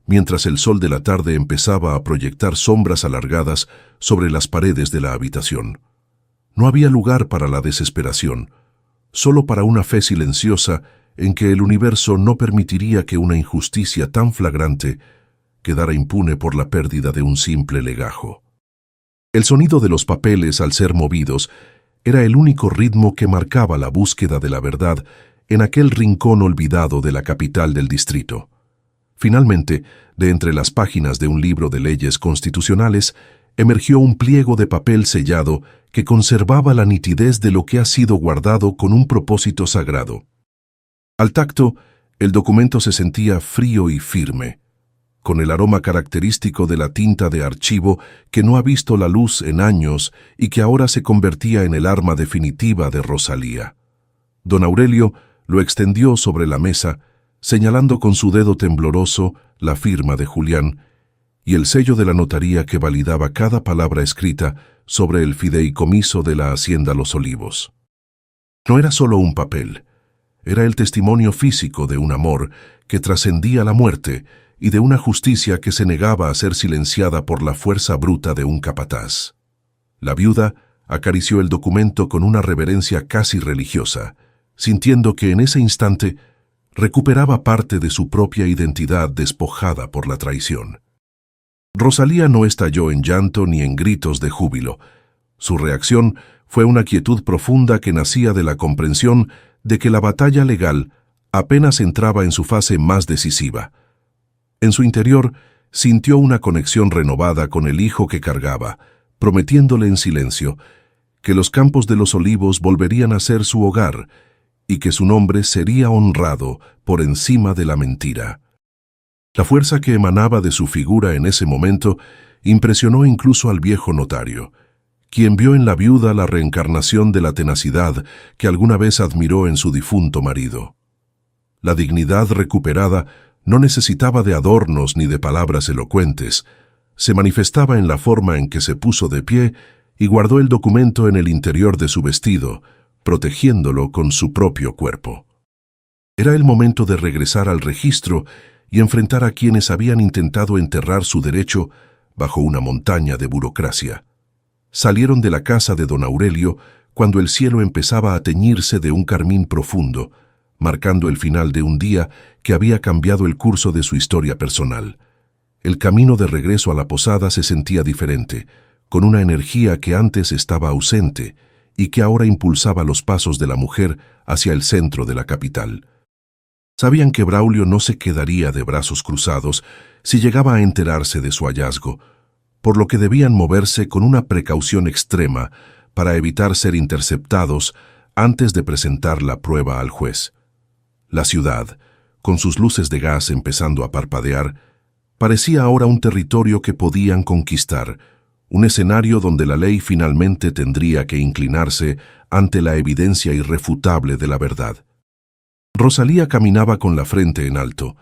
mientras el sol de la tarde empezaba a proyectar sombras alargadas sobre las paredes de la habitación. No había lugar para la desesperación, solo para una fe silenciosa en que el universo no permitiría que una injusticia tan flagrante quedara impune por la pérdida de un simple legajo. El sonido de los papeles al ser movidos era el único ritmo que marcaba la búsqueda de la verdad en aquel rincón olvidado de la capital del distrito. Finalmente, de entre las páginas de un libro de leyes constitucionales, emergió un pliego de papel sellado que conservaba la nitidez de lo que ha sido guardado con un propósito sagrado. Al tacto, el documento se sentía frío y firme, con el aroma característico de la tinta de archivo que no ha visto la luz en años y que ahora se convertía en el arma definitiva de Rosalía. Don Aurelio lo extendió sobre la mesa, señalando con su dedo tembloroso la firma de Julián y el sello de la notaría que validaba cada palabra escrita sobre el fideicomiso de la Hacienda Los Olivos. No era solo un papel, era el testimonio físico de un amor que trascendía la muerte y de una justicia que se negaba a ser silenciada por la fuerza bruta de un capataz. La viuda acarició el documento con una reverencia casi religiosa, sintiendo que en ese instante recuperaba parte de su propia identidad despojada por la traición. Rosalía no estalló en llanto ni en gritos de júbilo. Su reacción fue una quietud profunda que nacía de la comprensión de que la batalla legal apenas entraba en su fase más decisiva. En su interior sintió una conexión renovada con el hijo que cargaba, prometiéndole en silencio que los campos de los olivos volverían a ser su hogar y que su nombre sería honrado por encima de la mentira. La fuerza que emanaba de su figura en ese momento impresionó incluso al viejo notario, quien vio en la viuda la reencarnación de la tenacidad que alguna vez admiró en su difunto marido. La dignidad recuperada no necesitaba de adornos ni de palabras elocuentes, se manifestaba en la forma en que se puso de pie y guardó el documento en el interior de su vestido, protegiéndolo con su propio cuerpo. Era el momento de regresar al registro y enfrentar a quienes habían intentado enterrar su derecho bajo una montaña de burocracia. Salieron de la casa de don Aurelio cuando el cielo empezaba a teñirse de un carmín profundo, marcando el final de un día que había cambiado el curso de su historia personal. El camino de regreso a la posada se sentía diferente, con una energía que antes estaba ausente y que ahora impulsaba los pasos de la mujer hacia el centro de la capital. Sabían que Braulio no se quedaría de brazos cruzados si llegaba a enterarse de su hallazgo, por lo que debían moverse con una precaución extrema para evitar ser interceptados antes de presentar la prueba al juez. La ciudad, con sus luces de gas empezando a parpadear, parecía ahora un territorio que podían conquistar, un escenario donde la ley finalmente tendría que inclinarse ante la evidencia irrefutable de la verdad. Rosalía caminaba con la frente en alto,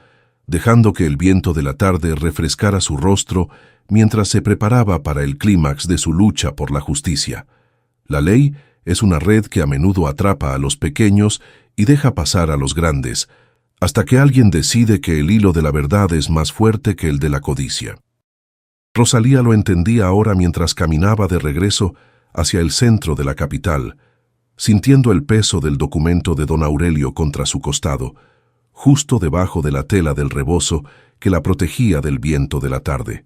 dejando que el viento de la tarde refrescara su rostro mientras se preparaba para el clímax de su lucha por la justicia. La ley es una red que a menudo atrapa a los pequeños y deja pasar a los grandes, hasta que alguien decide que el hilo de la verdad es más fuerte que el de la codicia. Rosalía lo entendía ahora mientras caminaba de regreso hacia el centro de la capital, sintiendo el peso del documento de don Aurelio contra su costado, justo debajo de la tela del rebozo que la protegía del viento de la tarde.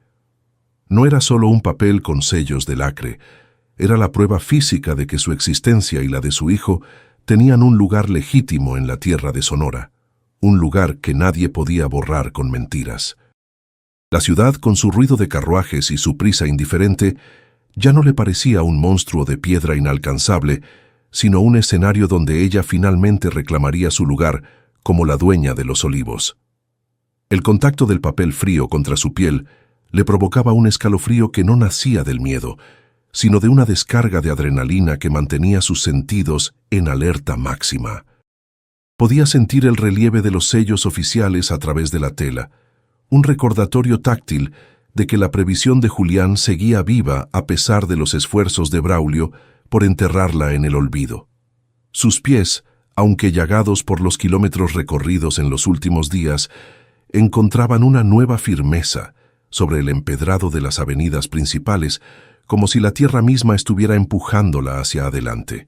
No era solo un papel con sellos de lacre, era la prueba física de que su existencia y la de su hijo tenían un lugar legítimo en la tierra de Sonora, un lugar que nadie podía borrar con mentiras. La ciudad, con su ruido de carruajes y su prisa indiferente, ya no le parecía un monstruo de piedra inalcanzable, sino un escenario donde ella finalmente reclamaría su lugar como la dueña de los olivos. El contacto del papel frío contra su piel le provocaba un escalofrío que no nacía del miedo, sino de una descarga de adrenalina que mantenía sus sentidos en alerta máxima. Podía sentir el relieve de los sellos oficiales a través de la tela, un recordatorio táctil de que la previsión de Julián seguía viva a pesar de los esfuerzos de Braulio por enterrarla en el olvido. Sus pies, aunque llagados por los kilómetros recorridos en los últimos días, encontraban una nueva firmeza sobre el empedrado de las avenidas principales, como si la tierra misma estuviera empujándola hacia adelante.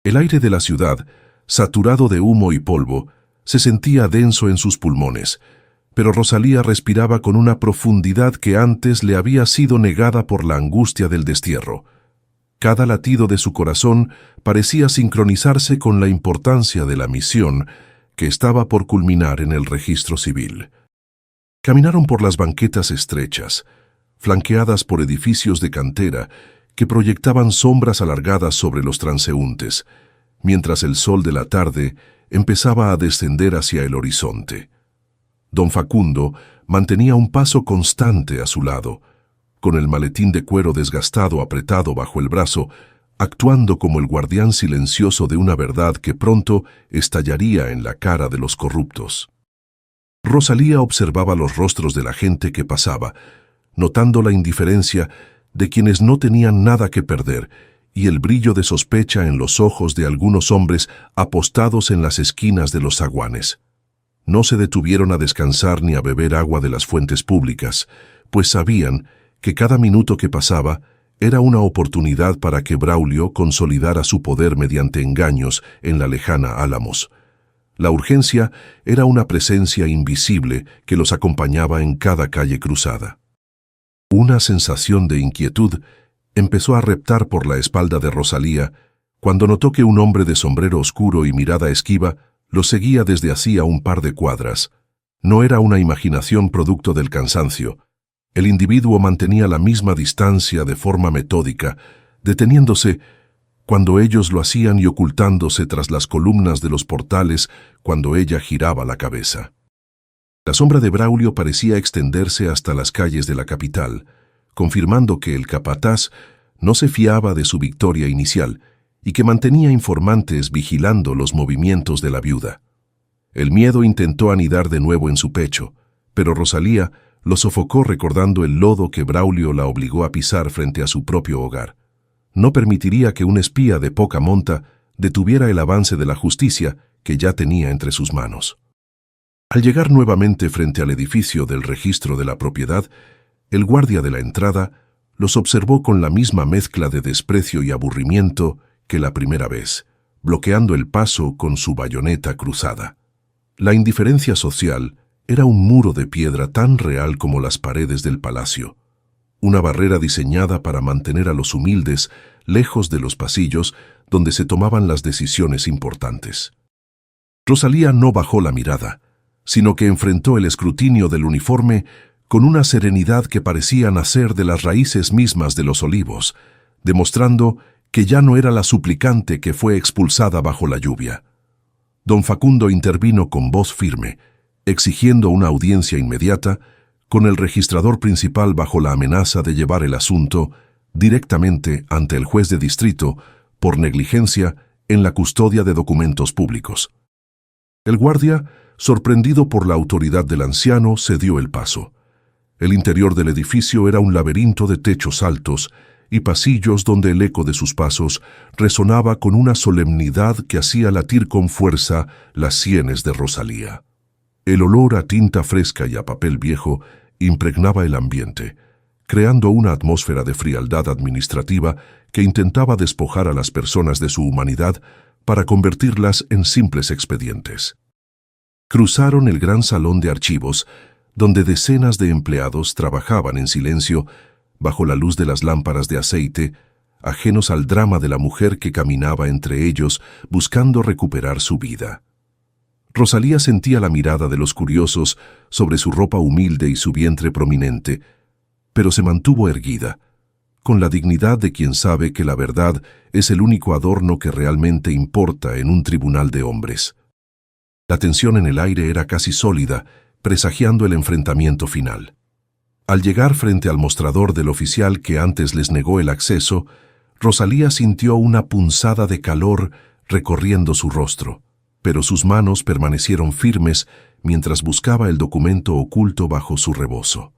El aire de la ciudad, saturado de humo y polvo, se sentía denso en sus pulmones, pero Rosalía respiraba con una profundidad que antes le había sido negada por la angustia del destierro. Cada latido de su corazón parecía sincronizarse con la importancia de la misión que estaba por culminar en el registro civil. Caminaron por las banquetas estrechas, flanqueadas por edificios de cantera que proyectaban sombras alargadas sobre los transeúntes, mientras el sol de la tarde empezaba a descender hacia el horizonte. Don Facundo mantenía un paso constante a su lado, con el maletín de cuero desgastado apretado bajo el brazo, actuando como el guardián silencioso de una verdad que pronto estallaría en la cara de los corruptos. Rosalía observaba los rostros de la gente que pasaba, notando la indiferencia de quienes no tenían nada que perder y el brillo de sospecha en los ojos de algunos hombres apostados en las esquinas de los zaguanes. No se detuvieron a descansar ni a beber agua de las fuentes públicas, pues sabían que cada minuto que pasaba era una oportunidad para que Braulio consolidara su poder mediante engaños en la lejana Álamos. La urgencia era una presencia invisible que los acompañaba en cada calle cruzada. Una sensación de inquietud empezó a reptar por la espalda de Rosalía cuando notó que un hombre de sombrero oscuro y mirada esquiva lo seguía desde hacía un par de cuadras. No era una imaginación producto del cansancio. El individuo mantenía la misma distancia de forma metódica, deteniéndose cuando ellos lo hacían y ocultándose tras las columnas de los portales cuando ella giraba la cabeza. La sombra de Braulio parecía extenderse hasta las calles de la capital, confirmando que el capataz no se fiaba de su victoria inicial y que mantenía informantes vigilando los movimientos de la viuda. El miedo intentó anidar de nuevo en su pecho, pero Rosalía lo sofocó recordando el lodo que Braulio la obligó a pisar frente a su propio hogar. No permitiría que un espía de poca monta detuviera el avance de la justicia que ya tenía entre sus manos. Al llegar nuevamente frente al edificio del registro de la propiedad, el guardia de la entrada los observó con la misma mezcla de desprecio y aburrimiento que la primera vez, bloqueando el paso con su bayoneta cruzada. La indiferencia social era un muro de piedra tan real como las paredes del palacio, una barrera diseñada para mantener a los humildes lejos de los pasillos donde se tomaban las decisiones importantes. Rosalía no bajó la mirada, sino que enfrentó el escrutinio del uniforme con una serenidad que parecía nacer de las raíces mismas de los olivos, demostrando que ya no era la suplicante que fue expulsada bajo la lluvia. Don Facundo intervino con voz firme, exigiendo una audiencia inmediata, con el registrador principal bajo la amenaza de llevar el asunto directamente ante el juez de distrito por negligencia en la custodia de documentos públicos. El guardia, sorprendido por la autoridad del anciano, cedió el paso. El interior del edificio era un laberinto de techos altos y pasillos donde el eco de sus pasos resonaba con una solemnidad que hacía latir con fuerza las sienes de Rosalía. El olor a tinta fresca y a papel viejo impregnaba el ambiente, creando una atmósfera de frialdad administrativa que intentaba despojar a las personas de su humanidad para convertirlas en simples expedientes. Cruzaron el gran salón de archivos, donde decenas de empleados trabajaban en silencio bajo la luz de las lámparas de aceite, ajenos al drama de la mujer que caminaba entre ellos buscando recuperar su vida. Rosalía sentía la mirada de los curiosos sobre su ropa humilde y su vientre prominente, pero se mantuvo erguida, con la dignidad de quien sabe que la verdad es el único adorno que realmente importa en un tribunal de hombres. La tensión en el aire era casi sólida, presagiando el enfrentamiento final. Al llegar frente al mostrador del oficial que antes les negó el acceso, Rosalía sintió una punzada de calor recorriendo su rostro, pero sus manos permanecieron firmes mientras buscaba el documento oculto bajo su rebozo.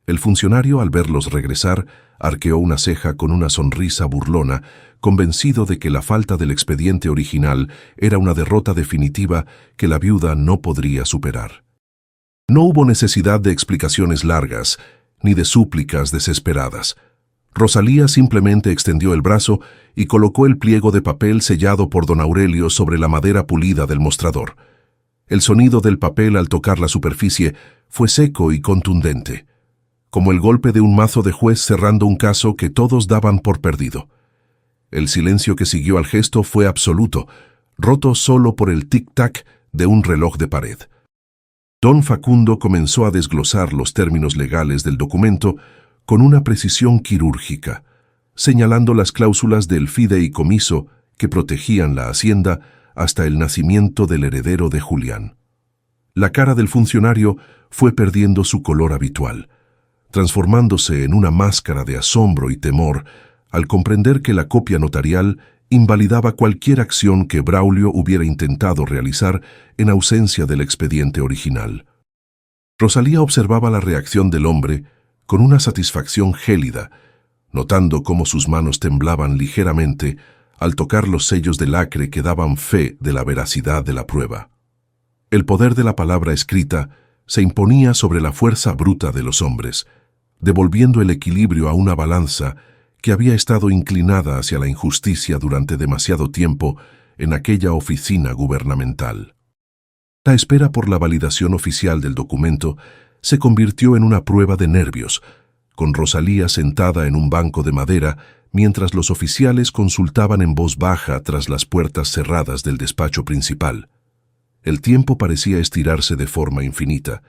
El funcionario, al verlos regresar, arqueó una ceja con una sonrisa burlona, convencido de que la falta del expediente original era una derrota definitiva que la viuda no podría superar. No hubo necesidad de explicaciones largas, ni de súplicas desesperadas. Rosalía simplemente extendió el brazo y colocó el pliego de papel sellado por don Aurelio sobre la madera pulida del mostrador. El sonido del papel al tocar la superficie fue seco y contundente, como el golpe de un mazo de juez cerrando un caso que todos daban por perdido. El silencio que siguió al gesto fue absoluto, roto solo por el tic-tac de un reloj de pared. Don Facundo comenzó a desglosar los términos legales del documento con una precisión quirúrgica, señalando las cláusulas del fideicomiso que protegían la hacienda hasta el nacimiento del heredero de Julián. La cara del funcionario fue perdiendo su color habitual, transformándose en una máscara de asombro y temor al comprender que la copia notarial invalidaba cualquier acción que Braulio hubiera intentado realizar en ausencia del expediente original. Rosalía observaba la reacción del hombre con una satisfacción gélida, notando cómo sus manos temblaban ligeramente al tocar los sellos de lacre que daban fe de la veracidad de la prueba. El poder de la palabra escrita se imponía sobre la fuerza bruta de los hombres, devolviendo el equilibrio a una balanza que había estado inclinada hacia la injusticia durante demasiado tiempo en aquella oficina gubernamental. La espera por la validación oficial del documento se convirtió en una prueba de nervios, con Rosalía sentada en un banco de madera mientras los oficiales consultaban en voz baja tras las puertas cerradas del despacho principal. El tiempo parecía estirarse de forma infinita,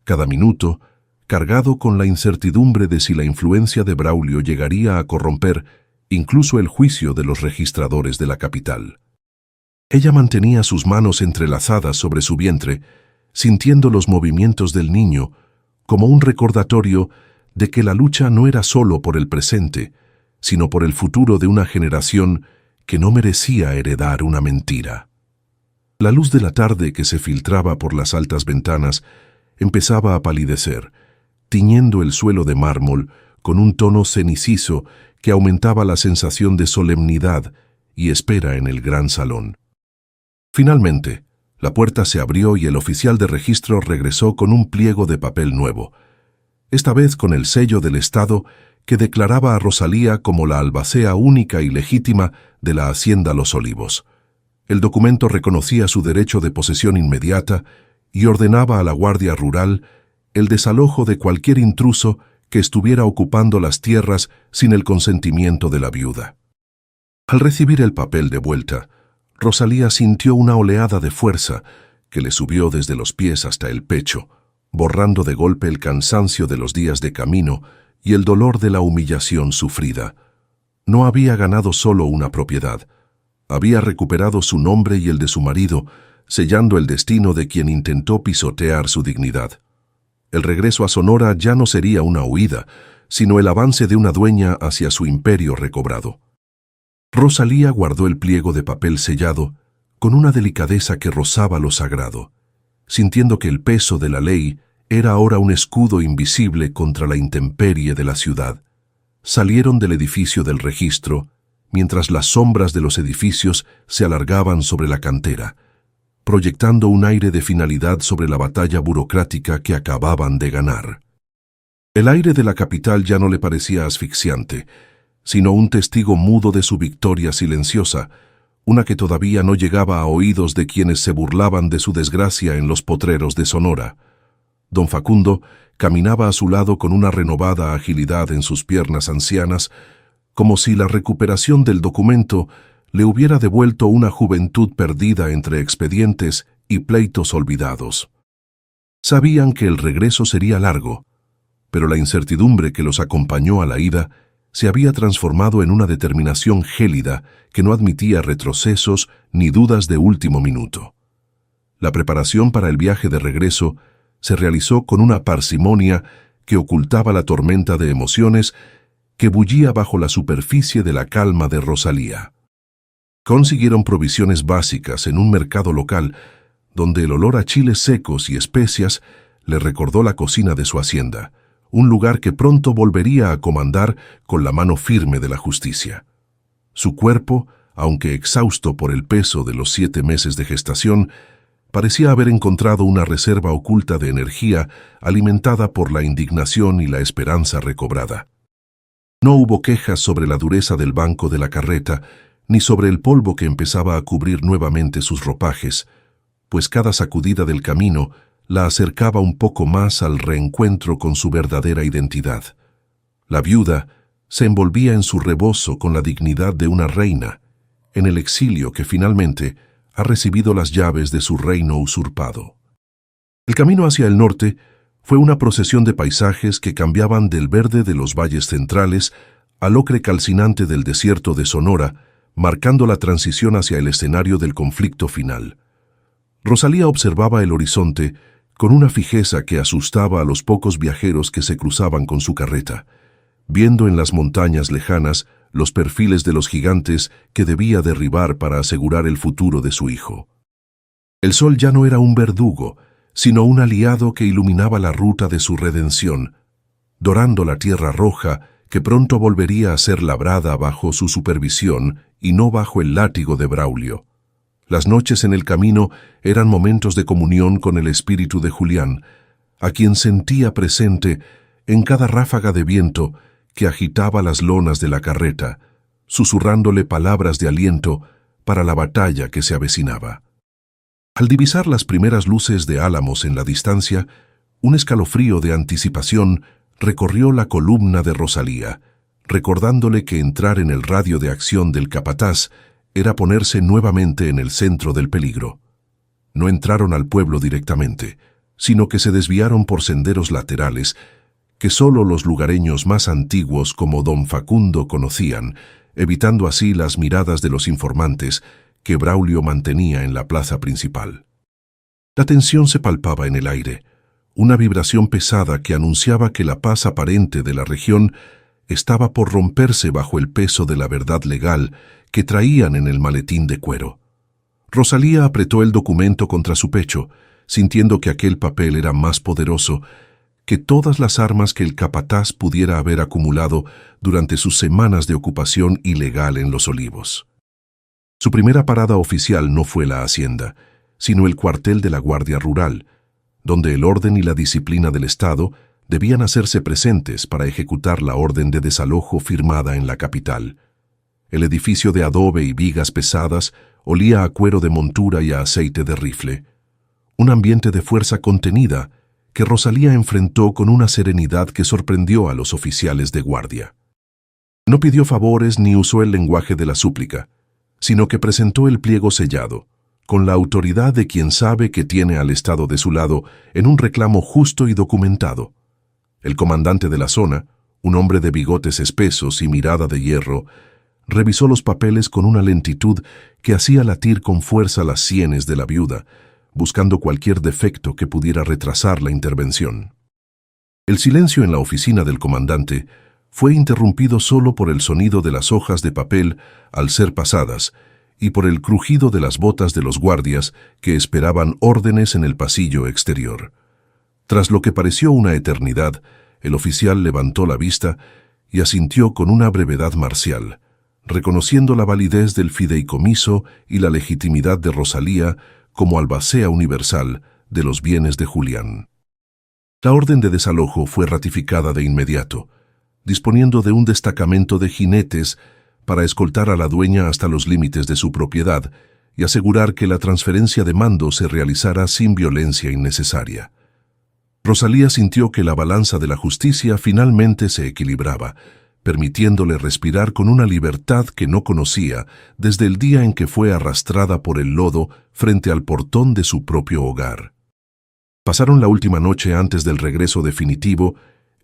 cada minuto cargado con la incertidumbre de si la influencia de Braulio llegaría a corromper incluso el juicio de los registradores de la capital. Ella mantenía sus manos entrelazadas sobre su vientre, sintiendo los movimientos del niño como un recordatorio de que la lucha no era solo por el presente, sino por el futuro de una generación que no merecía heredar una mentira. La luz de la tarde que se filtraba por las altas ventanas empezaba a palidecer, tiñendo el suelo de mármol con un tono cenicizo que aumentaba la sensación de solemnidad y espera en el gran salón. Finalmente, la puerta se abrió y el oficial de registro regresó con un pliego de papel nuevo, esta vez con el sello del Estado que declaraba a Rosalía como la albacea única y legítima de la Hacienda Los Olivos. El documento reconocía su derecho de posesión inmediata y ordenaba a la Guardia Rural el desalojo de cualquier intruso que estuviera ocupando las tierras sin el consentimiento de la viuda. Al recibir el papel de vuelta, Rosalía sintió una oleada de fuerza que le subió desde los pies hasta el pecho, borrando de golpe el cansancio de los días de camino y el dolor de la humillación sufrida. No había ganado solo una propiedad, había recuperado su nombre y el de su marido, sellando el destino de quien intentó pisotear su dignidad. El regreso a Sonora ya no sería una huida, sino el avance de una dueña hacia su imperio recobrado. Rosalía guardó el pliego de papel sellado con una delicadeza que rozaba lo sagrado, sintiendo que el peso de la ley era ahora un escudo invisible contra la intemperie de la ciudad. Salieron del edificio del registro, mientras las sombras de los edificios se alargaban sobre la cantera, proyectando un aire de finalidad sobre la batalla burocrática que acababan de ganar. El aire de la capital ya no le parecía asfixiante, sino un testigo mudo de su victoria silenciosa, una que todavía no llegaba a oídos de quienes se burlaban de su desgracia en los potreros de Sonora. Don Facundo caminaba a su lado con una renovada agilidad en sus piernas ancianas, como si la recuperación del documento le hubiera devuelto una juventud perdida entre expedientes y pleitos olvidados. Sabían que el regreso sería largo, pero la incertidumbre que los acompañó a la ida se había transformado en una determinación gélida que no admitía retrocesos ni dudas de último minuto. La preparación para el viaje de regreso se realizó con una parsimonia que ocultaba la tormenta de emociones que bullía bajo la superficie de la calma de Rosalía. Consiguieron provisiones básicas en un mercado local donde el olor a chiles secos y especias le recordó la cocina de su hacienda, un lugar que pronto volvería a comandar con la mano firme de la justicia. Su cuerpo, aunque exhausto por el peso de los 7 meses de gestación, parecía haber encontrado una reserva oculta de energía alimentada por la indignación y la esperanza recobrada. No hubo quejas sobre la dureza del banco de la carreta, ni sobre el polvo que empezaba a cubrir nuevamente sus ropajes, pues cada sacudida del camino la acercaba un poco más al reencuentro con su verdadera identidad. La viuda se envolvía en su rebozo con la dignidad de una reina, en el exilio que finalmente ha recibido las llaves de su reino usurpado. El camino hacia el norte fue una procesión de paisajes que cambiaban del verde de los valles centrales al ocre calcinante del desierto de Sonora, marcando la transición hacia el escenario del conflicto final. Rosalía observaba el horizonte con una fijeza que asustaba a los pocos viajeros que se cruzaban con su carreta, viendo en las montañas lejanas los perfiles de los gigantes que debía derribar para asegurar el futuro de su hijo. El sol ya no era un verdugo, sino un aliado que iluminaba la ruta de su redención, dorando la tierra roja que pronto volvería a ser labrada bajo su supervisión y no bajo el látigo de Braulio. Las noches en el camino eran momentos de comunión con el espíritu de Julián, a quien sentía presente en cada ráfaga de viento que agitaba las lonas de la carreta, susurrándole palabras de aliento para la batalla que se avecinaba. Al divisar las primeras luces de Álamos en la distancia, un escalofrío de anticipación recorrió la columna de Rosalía, recordándole que entrar en el radio de acción del capataz era ponerse nuevamente en el centro del peligro. No entraron al pueblo directamente, sino que se desviaron por senderos laterales que solo los lugareños más antiguos como don Facundo conocían, evitando así las miradas de los informantes que Braulio mantenía en la plaza principal. La tensión se palpaba en el aire, una vibración pesada que anunciaba que la paz aparente de la región estaba por romperse bajo el peso de la verdad legal que traían en el maletín de cuero. Rosalía apretó el documento contra su pecho, sintiendo que aquel papel era más poderoso que todas las armas que el capataz pudiera haber acumulado durante sus semanas de ocupación ilegal en Los Olivos. Su primera parada oficial no fue la hacienda, sino el cuartel de la Guardia Rural, donde el orden y la disciplina del Estado debían hacerse presentes para ejecutar la orden de desalojo firmada en la capital. El edificio de adobe y vigas pesadas olía a cuero de montura y a aceite de rifle. Un ambiente de fuerza contenida que Rosalía enfrentó con una serenidad que sorprendió a los oficiales de guardia. No pidió favores ni usó el lenguaje de la súplica, sino que presentó el pliego sellado, con la autoridad de quien sabe que tiene al Estado de su lado en un reclamo justo y documentado. El comandante de la zona, un hombre de bigotes espesos y mirada de hierro, revisó los papeles con una lentitud que hacía latir con fuerza las sienes de la viuda, buscando cualquier defecto que pudiera retrasar la intervención. El silencio en la oficina del comandante fue interrumpido solo por el sonido de las hojas de papel al ser pasadas y por el crujido de las botas de los guardias que esperaban órdenes en el pasillo exterior. Tras lo que pareció una eternidad, el oficial levantó la vista y asintió con una brevedad marcial, reconociendo la validez del fideicomiso y la legitimidad de Rosalía como albacea universal de los bienes de Julián. La orden de desalojo fue ratificada de inmediato, disponiendo de un destacamento de jinetes para escoltar a la dueña hasta los límites de su propiedad y asegurar que la transferencia de mando se realizara sin violencia innecesaria. Rosalía sintió que la balanza de la justicia finalmente se equilibraba, permitiéndole respirar con una libertad que no conocía desde el día en que fue arrastrada por el lodo frente al portón de su propio hogar. Pasaron la última noche antes del regreso definitivo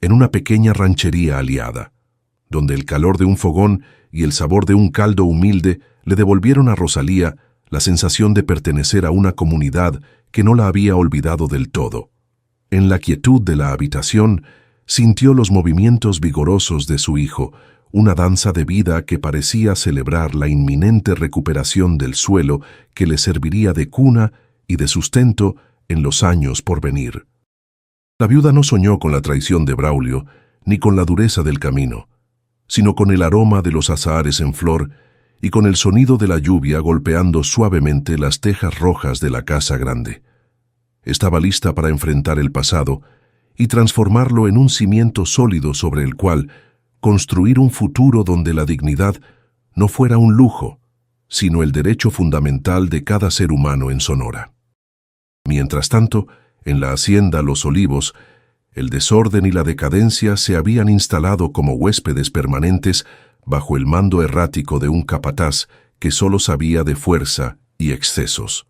en una pequeña ranchería aliada, donde el calor de un fogón y el sabor de un caldo humilde le devolvieron a Rosalía la sensación de pertenecer a una comunidad que no la había olvidado del todo. En la quietud de la habitación, sintió los movimientos vigorosos de su hijo, una danza de vida que parecía celebrar la inminente recuperación del suelo que le serviría de cuna y de sustento en los años por venir. La viuda no soñó con la traición de Braulio, ni con la dureza del camino, sino con el aroma de los azahares en flor y con el sonido de la lluvia golpeando suavemente las tejas rojas de la casa grande. Estaba lista para enfrentar el pasado y transformarlo en un cimiento sólido sobre el cual construir un futuro donde la dignidad no fuera un lujo, sino el derecho fundamental de cada ser humano en Sonora. Mientras tanto, en la hacienda Los Olivos, el desorden y la decadencia se habían instalado como huéspedes permanentes bajo el mando errático de un capataz que solo sabía de fuerza y excesos.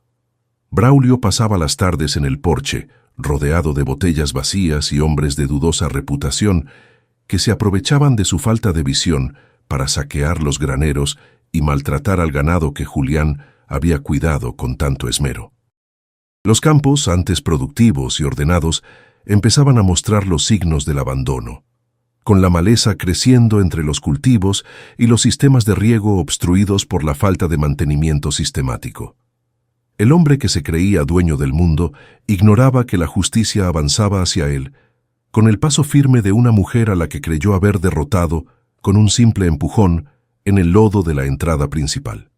Braulio pasaba las tardes en el porche, rodeado de botellas vacías y hombres de dudosa reputación que se aprovechaban de su falta de visión para saquear los graneros y maltratar al ganado que Julián había cuidado con tanto esmero. Los campos, antes productivos y ordenados, empezaban a mostrar los signos del abandono, con la maleza creciendo entre los cultivos y los sistemas de riego obstruidos por la falta de mantenimiento sistemático. El hombre que se creía dueño del mundo ignoraba que la justicia avanzaba hacia él, con el paso firme de una mujer a la que creyó haber derrotado con un simple empujón en el lodo de la entrada principal.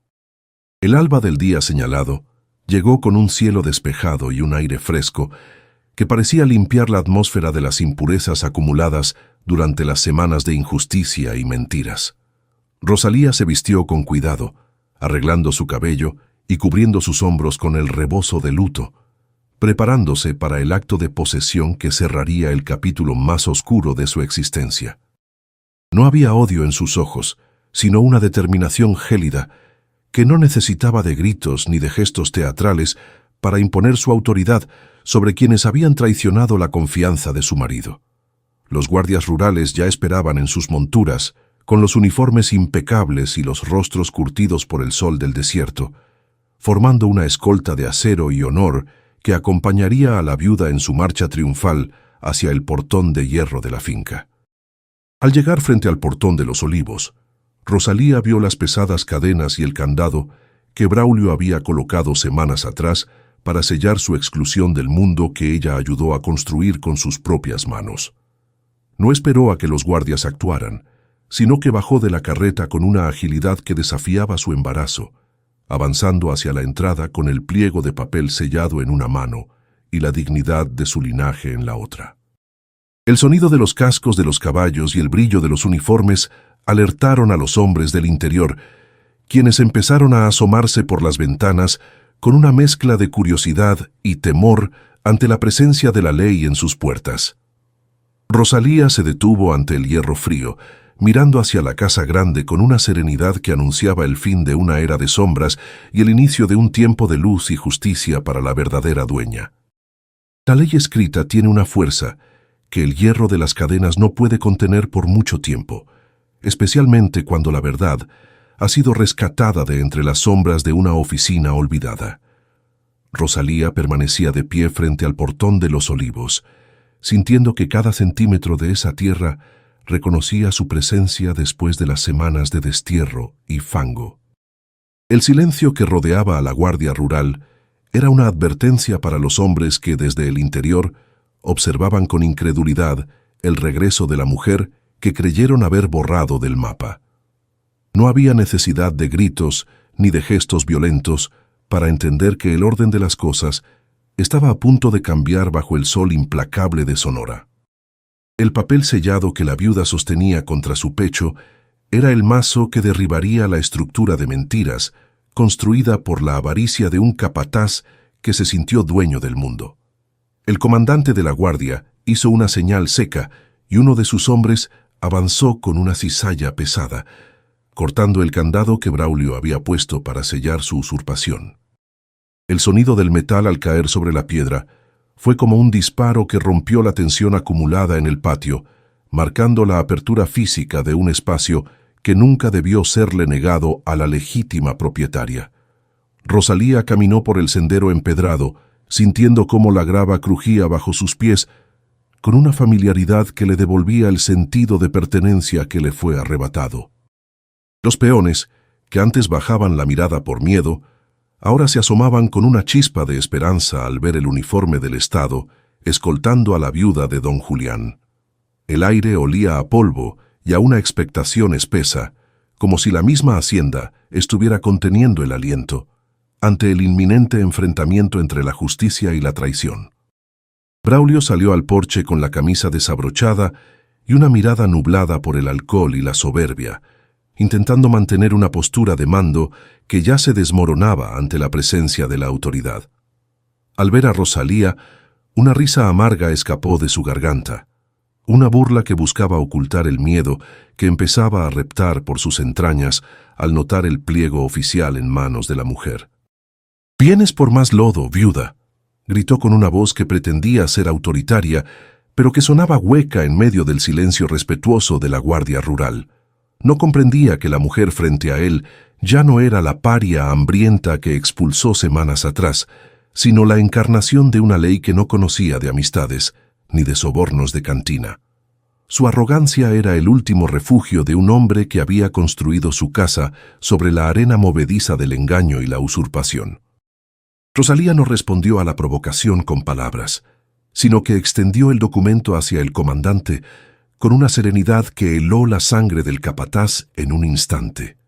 El alba del día señalado llegó con un cielo despejado y un aire fresco que parecía limpiar la atmósfera de las impurezas acumuladas durante las semanas de injusticia y mentiras. Rosalía se vistió con cuidado, arreglando su cabello y cubriendo sus hombros con el rebozo de luto, preparándose para el acto de posesión que cerraría el capítulo más oscuro de su existencia. No había odio en sus ojos, sino una determinación gélida, que no necesitaba de gritos ni de gestos teatrales para imponer su autoridad sobre quienes habían traicionado la confianza de su marido. Los guardias rurales ya esperaban en sus monturas, con los uniformes impecables y los rostros curtidos por el sol del desierto, formando una escolta de acero y honor que acompañaría a la viuda en su marcha triunfal hacia el portón de hierro de la finca. Al llegar frente al portón de los Olivos, Rosalía vio las pesadas cadenas y el candado que Braulio había colocado semanas atrás para sellar su exclusión del mundo que ella ayudó a construir con sus propias manos. No esperó a que los guardias actuaran, sino que bajó de la carreta con una agilidad que desafiaba su embarazo, avanzando hacia la entrada con el pliego de papel sellado en una mano y la dignidad de su linaje en la otra. El sonido de los cascos de los caballos y el brillo de los uniformes alertaron a los hombres del interior, quienes empezaron a asomarse por las ventanas con una mezcla de curiosidad y temor ante la presencia de la ley en sus puertas. Rosalía se detuvo ante el hierro frío, mirando hacia la casa grande con una serenidad que anunciaba el fin de una era de sombras y el inicio de un tiempo de luz y justicia para la verdadera dueña. La ley escrita tiene una fuerza que el hierro de las cadenas no puede contener por mucho tiempo, especialmente cuando la verdad ha sido rescatada de entre las sombras de una oficina olvidada. Rosalía permanecía de pie frente al portón de los Olivos, sintiendo que cada centímetro de esa tierra reconocía su presencia después de las semanas de destierro y fango. El silencio que rodeaba a la guardia rural era una advertencia para los hombres que desde el interior observaban con incredulidad el regreso de la mujer que creyeron haber borrado del mapa. No había necesidad de gritos ni de gestos violentos para entender que el orden de las cosas estaba a punto de cambiar bajo el sol implacable de Sonora. El papel sellado que la viuda sostenía contra su pecho era el mazo que derribaría la estructura de mentiras construida por la avaricia de un capataz que se sintió dueño del mundo. El comandante de la guardia hizo una señal seca y uno de sus hombres avanzó con una cizalla pesada, cortando el candado que Braulio había puesto para sellar su usurpación. El sonido del metal al caer sobre la piedra fue como un disparo que rompió la tensión acumulada en el patio, marcando la apertura física de un espacio que nunca debió serle negado a la legítima propietaria. Rosalía caminó por el sendero empedrado, sintiendo cómo la grava crujía bajo sus pies, con una familiaridad que le devolvía el sentido de pertenencia que le fue arrebatado. Los peones, que antes bajaban la mirada por miedo, ahora se asomaban con una chispa de esperanza al ver el uniforme del Estado, escoltando a la viuda de don Julián. El aire olía a polvo y a una expectación espesa, como si la misma hacienda estuviera conteniendo el aliento, ante el inminente enfrentamiento entre la justicia y la traición. Braulio salió al porche con la camisa desabrochada y una mirada nublada por el alcohol y la soberbia, intentando mantener una postura de mando que ya se desmoronaba ante la presencia de la autoridad. Al ver a Rosalía, una risa amarga escapó de su garganta, una burla que buscaba ocultar el miedo que empezaba a reptar por sus entrañas al notar el pliego oficial en manos de la mujer. «¿Vienes por más lodo, viuda?», gritó con una voz que pretendía ser autoritaria, pero que sonaba hueca en medio del silencio respetuoso de la guardia rural. No comprendía que la mujer frente a él ya no era la paria hambrienta que expulsó semanas atrás, sino la encarnación de una ley que no conocía de amistades, ni de sobornos de cantina. Su arrogancia era el último refugio de un hombre que había construido su casa sobre la arena movediza del engaño y la usurpación. Rosalía no respondió a la provocación con palabras, sino que extendió el documento hacia el comandante con una serenidad que heló la sangre del capataz en un instante.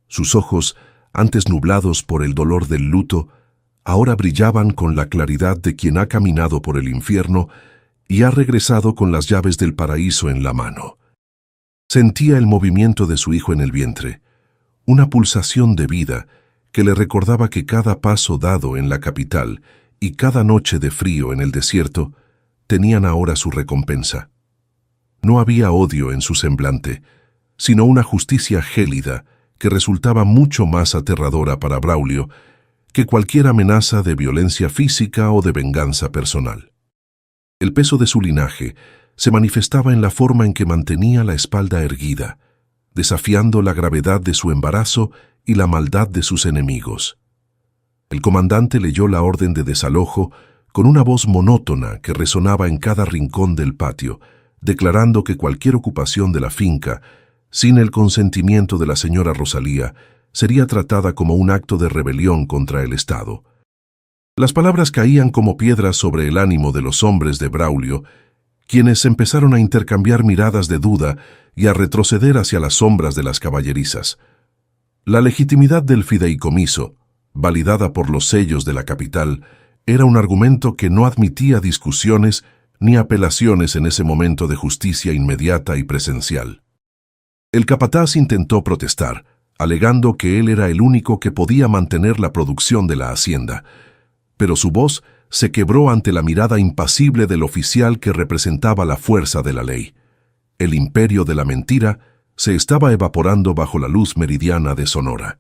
Sus ojos, antes nublados por el dolor del luto, ahora brillaban con la claridad de quien ha caminado por el infierno y ha regresado con las llaves del paraíso en la mano. Sentía el movimiento de su hijo en el vientre, una pulsación de vida que le recordaba que cada paso dado en la capital y cada noche de frío en el desierto tenían ahora su recompensa. No había odio en su semblante, sino una justicia gélida que resultaba mucho más aterradora para Braulio que cualquier amenaza de violencia física o de venganza personal. El peso de su linaje se manifestaba en la forma en que mantenía la espalda erguida, desafiando la gravedad de su embarazo y la maldad de sus enemigos. El comandante leyó la orden de desalojo con una voz monótona que resonaba en cada rincón del patio, declarando que cualquier ocupación de la finca, sin el consentimiento de la señora Rosalía, sería tratada como un acto de rebelión contra el Estado. Las palabras caían como piedras sobre el ánimo de los hombres de Braulio, quienes empezaron a intercambiar miradas de duda y a retroceder hacia las sombras de las caballerizas. La legitimidad del fideicomiso, validada por los sellos de la capital, era un argumento que no admitía discusiones ni apelaciones en ese momento de justicia inmediata y presencial. El capataz intentó protestar, alegando que él era el único que podía mantener la producción de la hacienda, pero su voz se quebró ante la mirada impasible del oficial que representaba la fuerza de la ley. El imperio de la mentira se estaba evaporando bajo la luz meridiana de Sonora.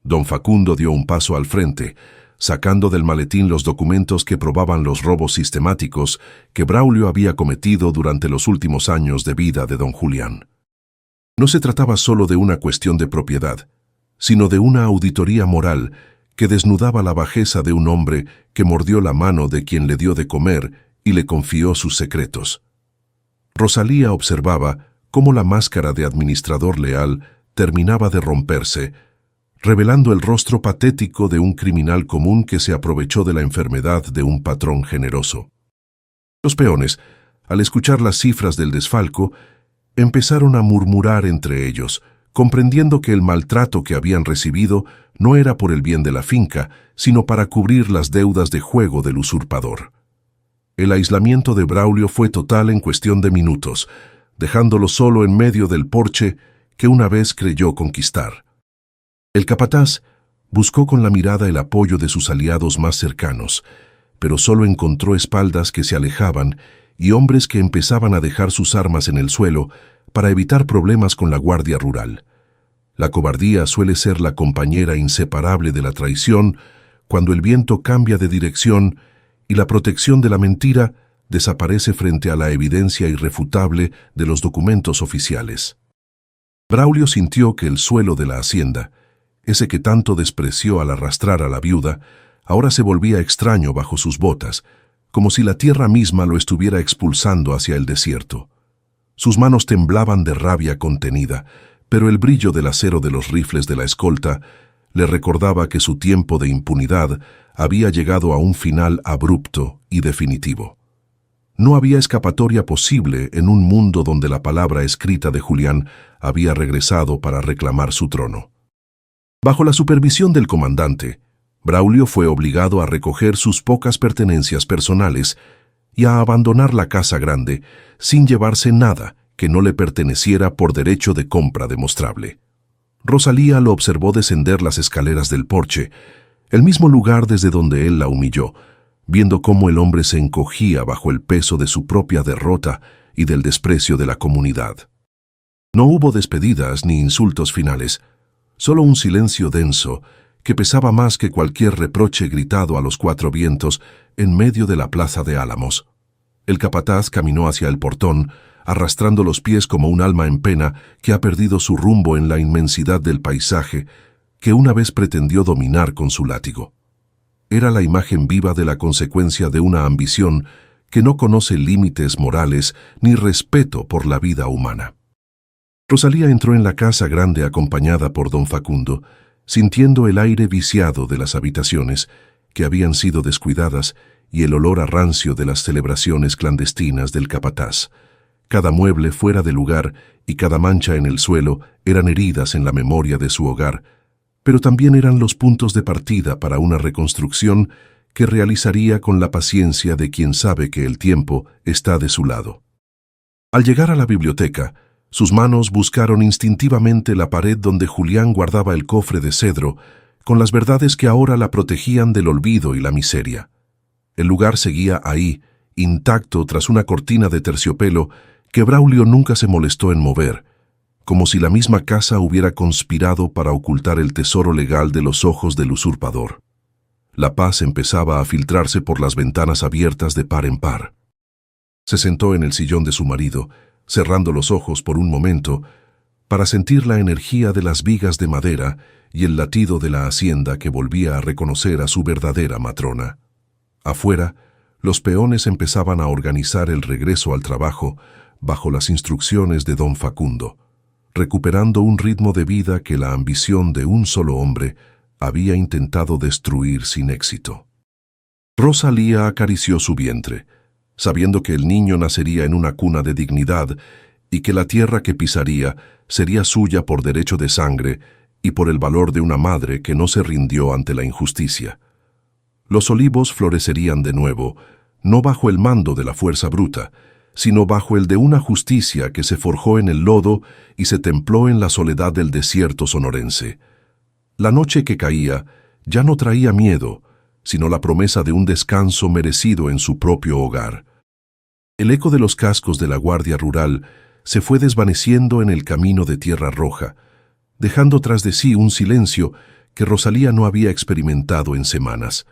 Don Facundo dio un paso al frente, sacando del maletín los documentos que probaban los robos sistemáticos que Braulio había cometido durante los últimos años de vida de don Julián. No se trataba solo de una cuestión de propiedad, sino de una auditoría moral que desnudaba la bajeza de un hombre que mordió la mano de quien le dio de comer y le confió sus secretos. Rosalía observaba cómo la máscara de administrador leal terminaba de romperse, revelando el rostro patético de un criminal común que se aprovechó de la enfermedad de un patrón generoso. Los peones, al escuchar las cifras del desfalco, empezaron a murmurar entre ellos, comprendiendo que el maltrato que habían recibido no era por el bien de la finca, sino para cubrir las deudas de juego del usurpador. El aislamiento de Braulio fue total en cuestión de minutos, dejándolo solo en medio del porche que una vez creyó conquistar. El capataz buscó con la mirada el apoyo de sus aliados más cercanos, pero solo encontró espaldas que se alejaban y hombres que empezaban a dejar sus armas en el suelo para evitar problemas con la guardia rural. La cobardía suele ser la compañera inseparable de la traición cuando el viento cambia de dirección y la protección de la mentira desaparece frente a la evidencia irrefutable de los documentos oficiales. Braulio sintió que el suelo de la hacienda, ese que tanto despreció al arrastrar a la viuda, ahora se volvía extraño bajo sus botas, como si la tierra misma lo estuviera expulsando hacia el desierto. Sus manos temblaban de rabia contenida, pero el brillo del acero de los rifles de la escolta le recordaba que su tiempo de impunidad había llegado a un final abrupto y definitivo. No había escapatoria posible en un mundo donde la palabra escrita de Julián había regresado para reclamar su trono. Bajo la supervisión del comandante, Braulio fue obligado a recoger sus pocas pertenencias personales y a abandonar la casa grande sin llevarse nada que no le perteneciera por derecho de compra demostrable. Rosalía lo observó descender las escaleras del porche, el mismo lugar desde donde él la humilló, viendo cómo el hombre se encogía bajo el peso de su propia derrota y del desprecio de la comunidad. No hubo despedidas ni insultos finales, solo un silencio denso que pesaba más que cualquier reproche gritado a los cuatro vientos en medio de la plaza de Álamos. El capataz caminó hacia el portón, arrastrando los pies como un alma en pena que ha perdido su rumbo en la inmensidad del paisaje que una vez pretendió dominar con su látigo. Era la imagen viva de la consecuencia de una ambición que no conoce límites morales ni respeto por la vida humana. Rosalía entró en la casa grande acompañada por don Facundo, sintiendo el aire viciado de las habitaciones que habían sido descuidadas y el olor a rancio de las celebraciones clandestinas del capataz. Cada mueble fuera de lugar y cada mancha en el suelo eran heridas en la memoria de su hogar, pero también eran los puntos de partida para una reconstrucción que realizaría con la paciencia de quien sabe que el tiempo está de su lado. Al llegar a la biblioteca, sus manos buscaron instintivamente la pared donde Julián guardaba el cofre de cedro, con las verdades que ahora la protegían del olvido y la miseria. El lugar seguía ahí, intacto tras una cortina de terciopelo que Braulio nunca se molestó en mover, como si la misma casa hubiera conspirado para ocultar el tesoro legal de los ojos del usurpador. La paz empezaba a filtrarse por las ventanas abiertas de par en par. Se sentó en el sillón de su marido, cerrando los ojos por un momento, para sentir la energía de las vigas de madera y el latido de la hacienda que volvía a reconocer a su verdadera matrona. Afuera, los peones empezaban a organizar el regreso al trabajo bajo las instrucciones de don Facundo, recuperando un ritmo de vida que la ambición de un solo hombre había intentado destruir sin éxito. Rosalía acarició su vientre, sabiendo que el niño nacería en una cuna de dignidad y que la tierra que pisaría sería suya por derecho de sangre y por el valor de una madre que no se rindió ante la injusticia. Los olivos florecerían de nuevo, no bajo el mando de la fuerza bruta, sino bajo el de una justicia que se forjó en el lodo y se templó en la soledad del desierto sonorense. La noche que caía ya no traía miedo, sino la promesa de un descanso merecido en su propio hogar. El eco de los cascos de la Guardia Rural se fue desvaneciendo en el camino de Tierra Roja, dejando tras de sí un silencio que Rosalía no había experimentado en semanas.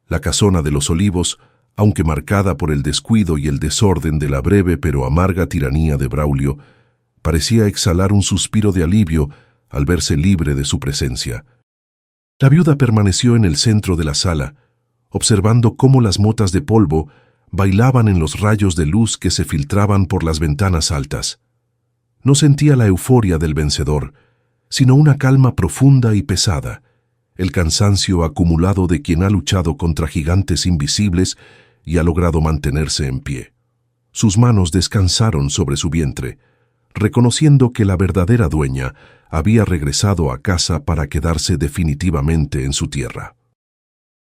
La casona de los Olivos, aunque marcada por el descuido y el desorden de la breve pero amarga tiranía de Braulio, parecía exhalar un suspiro de alivio al verse libre de su presencia. La viuda permaneció en el centro de la sala, observando cómo las motas de polvo bailaban en los rayos de luz que se filtraban por las ventanas altas. No sentía la euforia del vencedor, sino una calma profunda y pesada, el cansancio acumulado de quien ha luchado contra gigantes invisibles y ha logrado mantenerse en pie. Sus manos descansaron sobre su vientre, reconociendo que la verdadera dueña había regresado a casa para quedarse definitivamente en su tierra.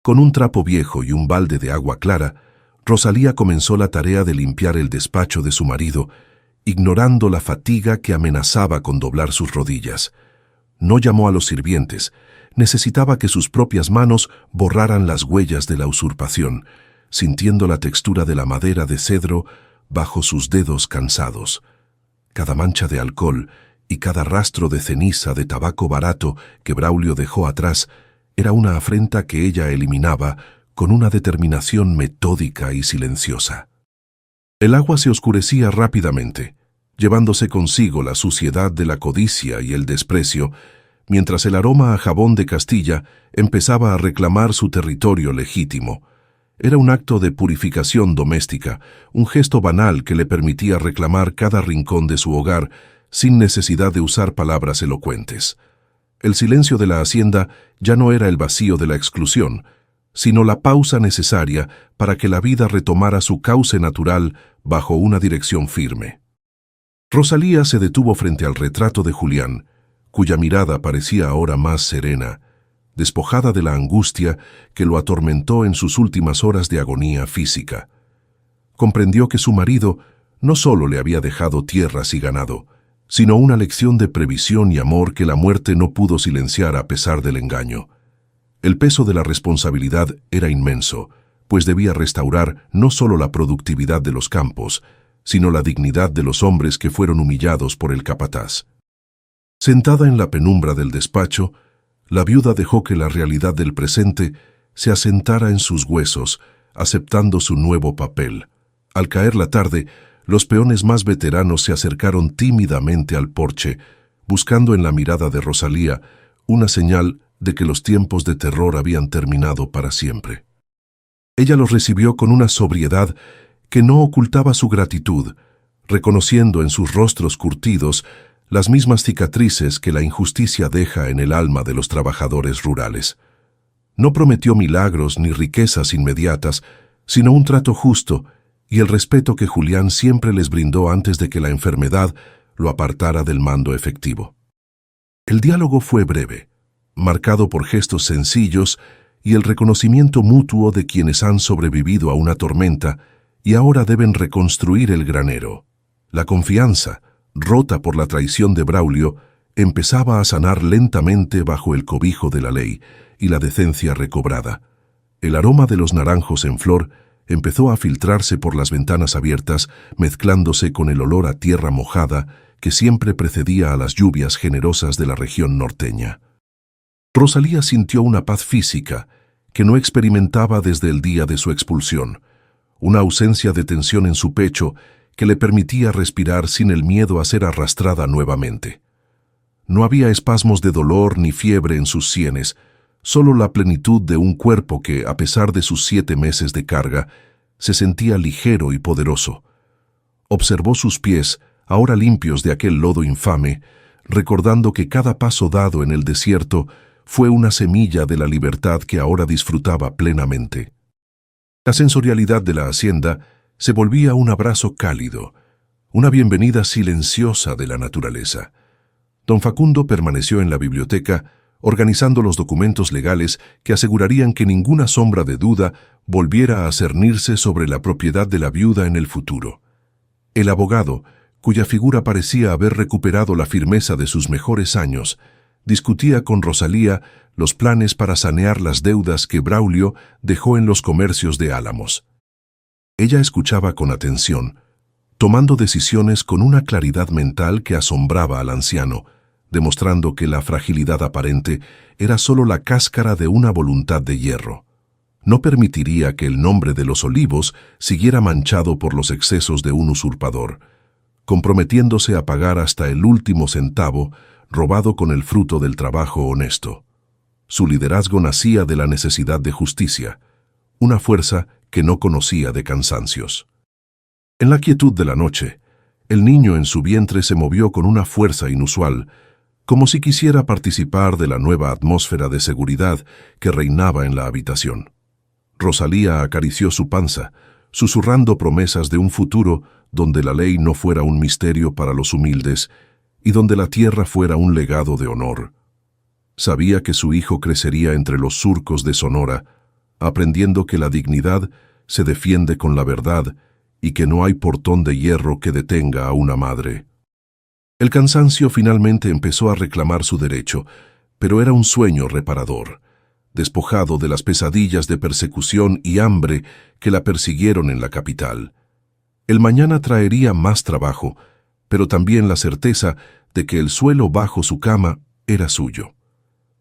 Con un trapo viejo y un balde de agua clara, Rosalía comenzó la tarea de limpiar el despacho de su marido, ignorando la fatiga que amenazaba con doblar sus rodillas. No llamó a los sirvientes, necesitaba que sus propias manos borraran las huellas de la usurpación, sintiendo la textura de la madera de cedro bajo sus dedos cansados. Cada mancha de alcohol y cada rastro de ceniza de tabaco barato que Braulio dejó atrás era una afrenta que ella eliminaba con una determinación metódica y silenciosa. El agua se oscurecía rápidamente, llevándose consigo la suciedad de la codicia y el desprecio, mientras el aroma a jabón de Castilla empezaba a reclamar su territorio legítimo. Era un acto de purificación doméstica, un gesto banal que le permitía reclamar cada rincón de su hogar sin necesidad de usar palabras elocuentes. El silencio de la hacienda ya no era el vacío de la exclusión, sino la pausa necesaria para que la vida retomara su cauce natural bajo una dirección firme. Rosalía se detuvo frente al retrato de Julián, cuya mirada parecía ahora más serena, despojada de la angustia que lo atormentó en sus últimas horas de agonía física. Comprendió que su marido no solo le había dejado tierras y ganado, sino una lección de previsión y amor que la muerte no pudo silenciar a pesar del engaño. El peso de la responsabilidad era inmenso, pues debía restaurar no solo la productividad de los campos, sino la dignidad de los hombres que fueron humillados por el capataz. Sentada en la penumbra del despacho, la viuda dejó que la realidad del presente se asentara en sus huesos, aceptando su nuevo papel. Al caer la tarde, los peones más veteranos se acercaron tímidamente al porche, buscando en la mirada de Rosalía una señal de que los tiempos de terror habían terminado para siempre. Ella los recibió con una sobriedad que no ocultaba su gratitud, reconociendo en sus rostros curtidos las mismas cicatrices que la injusticia deja en el alma de los trabajadores rurales. No prometió milagros ni riquezas inmediatas, sino un trato justo y el respeto que Julián siempre les brindó antes de que la enfermedad lo apartara del mando efectivo. El diálogo fue breve, marcado por gestos sencillos y el reconocimiento mutuo de quienes han sobrevivido a una tormenta y ahora deben reconstruir el granero. La confianza, rota por la traición de Braulio, empezaba a sanar lentamente bajo el cobijo de la ley y la decencia recobrada. El aroma de los naranjos en flor empezó a filtrarse por las ventanas abiertas, mezclándose con el olor a tierra mojada que siempre precedía a las lluvias generosas de la región norteña. Rosalía sintió una paz física que no experimentaba desde el día de su expulsión, una ausencia de tensión en su pecho que le permitía respirar sin el miedo a ser arrastrada nuevamente. No había espasmos de dolor ni fiebre en sus sienes, solo la plenitud de un cuerpo que, a pesar de sus 7 meses de carga, se sentía ligero y poderoso. Observó sus pies, ahora limpios de aquel lodo infame, recordando que cada paso dado en el desierto fue una semilla de la libertad que ahora disfrutaba plenamente. La sensorialidad de la hacienda se volvía un abrazo cálido, una bienvenida silenciosa de la naturaleza. Don Facundo permaneció en la biblioteca, organizando los documentos legales que asegurarían que ninguna sombra de duda volviera a cernirse sobre la propiedad de la viuda en el futuro. El abogado, cuya figura parecía haber recuperado la firmeza de sus mejores años, discutía con Rosalía los planes para sanear las deudas que Braulio dejó en los comercios de Álamos. Ella escuchaba con atención, tomando decisiones con una claridad mental que asombraba al anciano, demostrando que la fragilidad aparente era solo la cáscara de una voluntad de hierro. No permitiría que el nombre de los Olivos siguiera manchado por los excesos de un usurpador, comprometiéndose a pagar hasta el último centavo robado con el fruto del trabajo honesto. Su liderazgo nacía de la necesidad de justicia, una fuerza que no conocía de cansancios. En la quietud de la noche, el niño en su vientre se movió con una fuerza inusual, como si quisiera participar de la nueva atmósfera de seguridad que reinaba en la habitación. Rosalía acarició su panza, susurrando promesas de un futuro donde la ley no fuera un misterio para los humildes y donde la tierra fuera un legado de honor. Sabía que su hijo crecería entre los surcos de Sonora, aprendiendo que la dignidad se defiende con la verdad y que no hay portón de hierro que detenga a una madre. El cansancio finalmente empezó a reclamar su derecho, pero era un sueño reparador, despojado de las pesadillas de persecución y hambre que la persiguieron en la capital. El mañana traería más trabajo, pero también la certeza de que el suelo bajo su cama era suyo.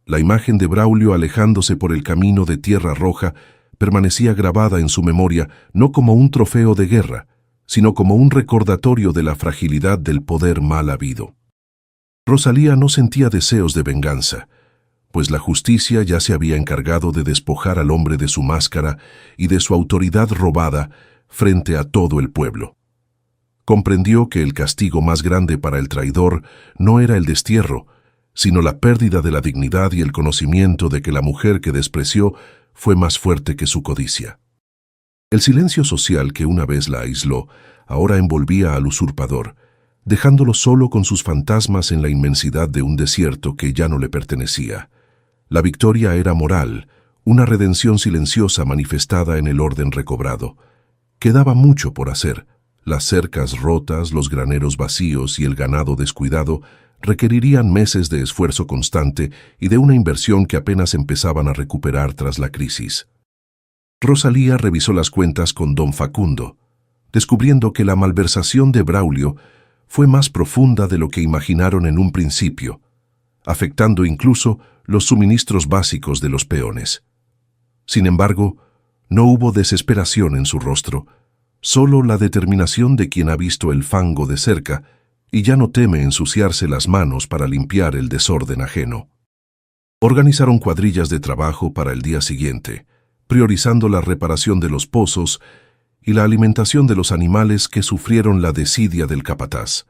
La imagen de Braulio alejándose por el camino de Tierra Roja permanecía grabada en su memoria no como un trofeo de guerra, sino como un recordatorio de la fragilidad del poder mal habido. Rosalía no sentía deseos de venganza, pues la justicia ya se había encargado de despojar al hombre de su máscara y de su autoridad robada frente a todo el pueblo. Comprendió que el castigo más grande para el traidor no era el destierro, sino la pérdida de la dignidad y el conocimiento de que la mujer que despreció fue más fuerte que su codicia. El silencio social que una vez la aisló, ahora envolvía al usurpador, dejándolo solo con sus fantasmas en la inmensidad de un desierto que ya no le pertenecía. La victoria era moral, una redención silenciosa manifestada en el orden recobrado. Quedaba mucho por hacer. Las cercas rotas, los graneros vacíos y el ganado descuidado requerirían meses de esfuerzo constante y de una inversión que apenas empezaban a recuperar tras la crisis. Rosalía revisó las cuentas con don Facundo, descubriendo que la malversación de Braulio fue más profunda de lo que imaginaron en un principio, afectando incluso los suministros básicos de los peones. Sin embargo, no hubo desesperación en su rostro, solo la determinación de quien ha visto el fango de cerca y ya no teme ensuciarse las manos para limpiar el desorden ajeno. Organizaron cuadrillas de trabajo para el día siguiente, priorizando la reparación de los pozos y la alimentación de los animales que sufrieron la desidia del capataz.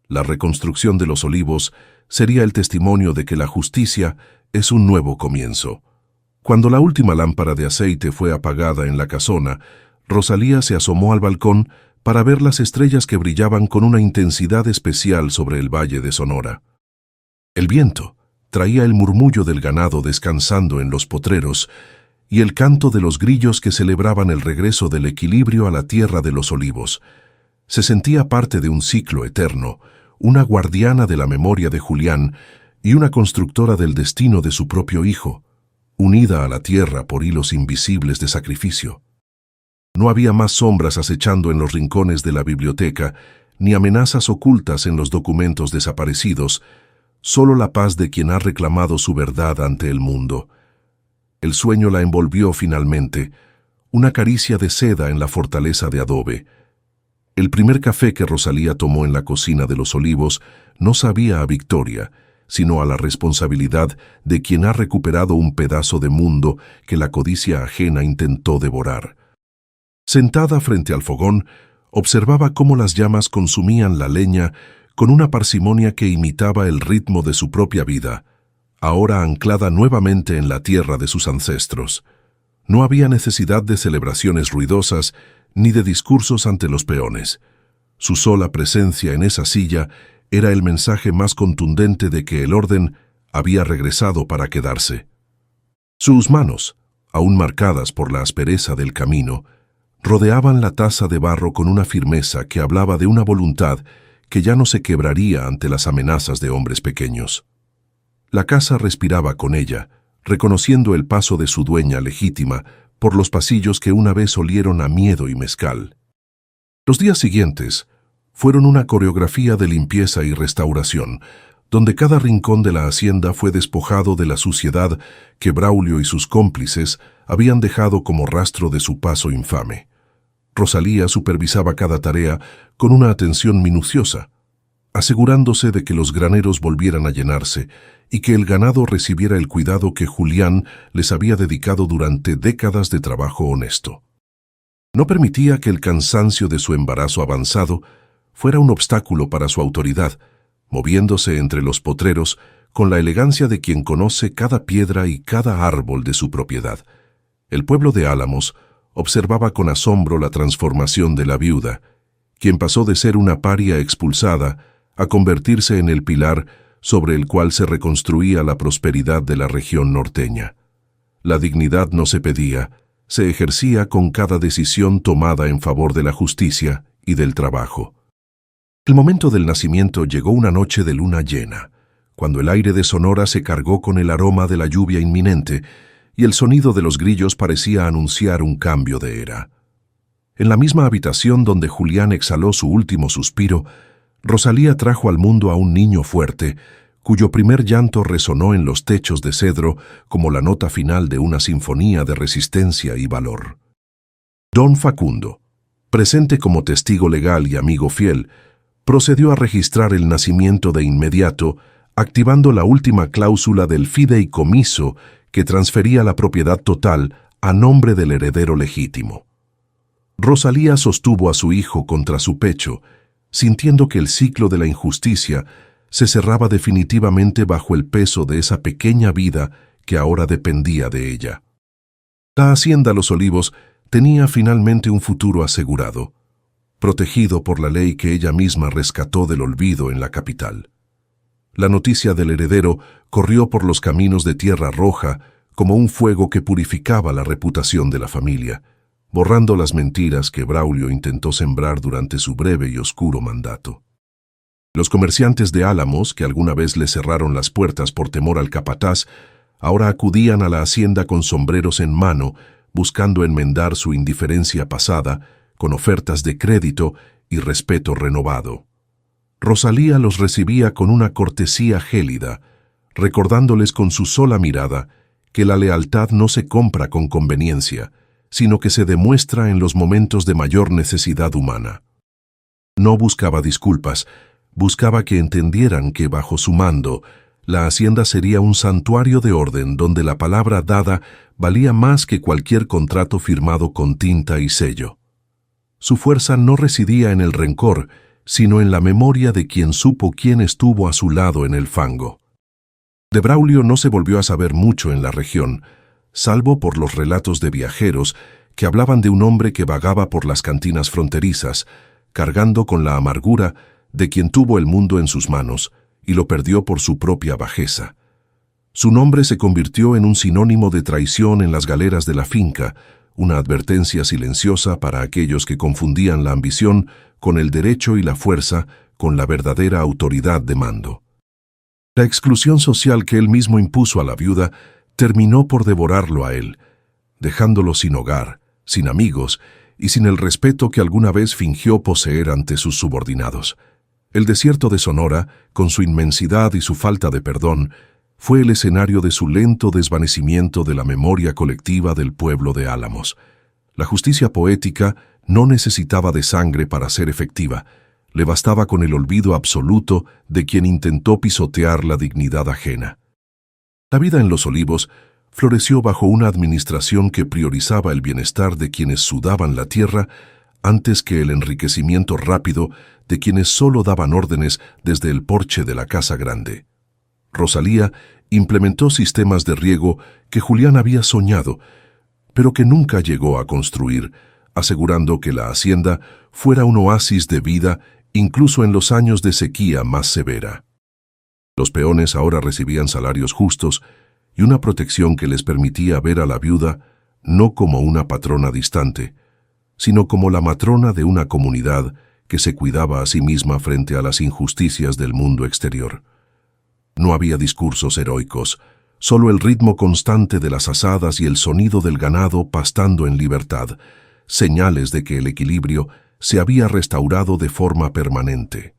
La reconstrucción de los olivos sería el testimonio de que la justicia es un nuevo comienzo. Cuando la última lámpara de aceite fue apagada en la casona, Rosalía se asomó al balcón para ver las estrellas que brillaban con una intensidad especial sobre el valle de Sonora. El viento traía el murmullo del ganado descansando en los potreros y el canto de los grillos que celebraban el regreso del equilibrio a la tierra de los olivos. Se sentía parte de un ciclo eterno, una guardiana de la memoria de Julián y una constructora del destino de su propio hijo, unida a la tierra por hilos invisibles de sacrificio. No había más sombras acechando en los rincones de la biblioteca, ni amenazas ocultas en los documentos desaparecidos, solo la paz de quien ha reclamado su verdad ante el mundo. El sueño la envolvió finalmente, una caricia de seda en la fortaleza de adobe. El primer café que Rosalía tomó en la cocina de los Olivos no sabía a victoria, sino a la responsabilidad de quien ha recuperado un pedazo de mundo que la codicia ajena intentó devorar. Sentada frente al fogón, observaba cómo las llamas consumían la leña con una parsimonia que imitaba el ritmo de su propia vida, ahora anclada nuevamente en la tierra de sus ancestros. No había necesidad de celebraciones ruidosas ni de discursos ante los peones. Su sola presencia en esa silla era el mensaje más contundente de que el orden había regresado para quedarse. Sus manos, aún marcadas por la aspereza del camino, rodeaban la taza de barro con una firmeza que hablaba de una voluntad que ya no se quebraría ante las amenazas de hombres pequeños. La casa respiraba con ella, reconociendo el paso de su dueña legítima por los pasillos que una vez olieron a miedo y mezcal. Los días siguientes fueron una coreografía de limpieza y restauración, donde cada rincón de la hacienda fue despojado de la suciedad que Braulio y sus cómplices habían dejado como rastro de su paso infame. Rosalía supervisaba cada tarea con una atención minuciosa, asegurándose de que los graneros volvieran a llenarse y que el ganado recibiera el cuidado que Julián les había dedicado durante décadas de trabajo honesto. No permitía que el cansancio de su embarazo avanzado fuera un obstáculo para su autoridad, moviéndose entre los potreros con la elegancia de quien conoce cada piedra y cada árbol de su propiedad. El pueblo de Álamos observaba con asombro la transformación de la viuda, quien pasó de ser una paria expulsada a convertirse en el pilar sobre el cual se reconstruía la prosperidad de la región norteña. La dignidad no se pedía, se ejercía con cada decisión tomada en favor de la justicia y del trabajo. El momento del nacimiento llegó una noche de luna llena, cuando el aire de Sonora se cargó con el aroma de la lluvia inminente y el sonido de los grillos parecía anunciar un cambio de era. En la misma habitación donde Julián exhaló su último suspiro, Rosalía trajo al mundo a un niño fuerte, cuyo primer llanto resonó en los techos de cedro como la nota final de una sinfonía de resistencia y valor. Don Facundo, presente como testigo legal y amigo fiel, procedió a registrar el nacimiento de inmediato, activando la última cláusula del fideicomiso que transfería la propiedad total a nombre del heredero legítimo. Rosalía sostuvo a su hijo contra su pecho, sintiendo que el ciclo de la injusticia se cerraba definitivamente bajo el peso de esa pequeña vida que ahora dependía de ella. La hacienda Los Olivos tenía finalmente un futuro asegurado, protegido por la ley que ella misma rescató del olvido en la capital. La noticia del heredero corrió por los caminos de Tierra Roja como un fuego que purificaba la reputación de la familia, borrando las mentiras que Braulio intentó sembrar durante su breve y oscuro mandato. Los comerciantes de Álamos, que alguna vez le cerraron las puertas por temor al capataz, ahora acudían a la hacienda con sombreros en mano, buscando enmendar su indiferencia pasada, con ofertas de crédito y respeto renovado. Rosalía los recibía con una cortesía gélida, recordándoles con su sola mirada que la lealtad no se compra con conveniencia, sino que se demuestra en los momentos de mayor necesidad humana. No buscaba disculpas, buscaba que entendieran que bajo su mando, la hacienda sería un santuario de orden donde la palabra dada valía más que cualquier contrato firmado con tinta y sello. Su fuerza no residía en el rencor, sino en la memoria de quien supo quién estuvo a su lado en el fango. De Braulio no se volvió a saber mucho en la región, salvo por los relatos de viajeros que hablaban de un hombre que vagaba por las cantinas fronterizas, cargando con la amargura de quien tuvo el mundo en sus manos y lo perdió por su propia bajeza. Su nombre se convirtió en un sinónimo de traición en las galeras de la finca, una advertencia silenciosa para aquellos que confundían la ambición con el derecho y la fuerza con la verdadera autoridad de mando. La exclusión social que él mismo impuso a la viuda terminó por devorarlo a él, dejándolo sin hogar, sin amigos y sin el respeto que alguna vez fingió poseer ante sus subordinados. El desierto de Sonora, con su inmensidad y su falta de perdón, fue el escenario de su lento desvanecimiento de la memoria colectiva del pueblo de Álamos. La justicia poética no necesitaba de sangre para ser efectiva, le bastaba con el olvido absoluto de quien intentó pisotear la dignidad ajena. La vida en Los Olivos floreció bajo una administración que priorizaba el bienestar de quienes sudaban la tierra antes que el enriquecimiento rápido de quienes solo daban órdenes desde el porche de la casa grande. Rosalía implementó sistemas de riego que Julián había soñado, pero que nunca llegó a construir, asegurando que la hacienda fuera un oasis de vida incluso en los años de sequía más severa. Los peones ahora recibían salarios justos y una protección que les permitía ver a la viuda no como una patrona distante, sino como la matrona de una comunidad que se cuidaba a sí misma frente a las injusticias del mundo exterior. No había discursos heroicos, solo el ritmo constante de las asadas y el sonido del ganado pastando en libertad, señales de que el equilibrio se había restaurado de forma permanente.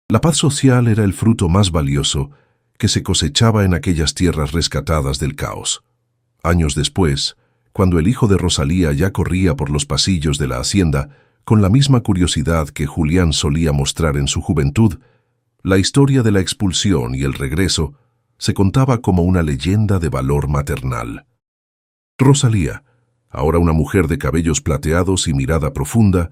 La paz social era el fruto más valioso que se cosechaba en aquellas tierras rescatadas del caos. Años después, cuando el hijo de Rosalía ya corría por los pasillos de la hacienda con la misma curiosidad que Julián solía mostrar en su juventud, la historia de la expulsión y el regreso se contaba como una leyenda de valor maternal. Rosalía, ahora una mujer de cabellos plateados y mirada profunda,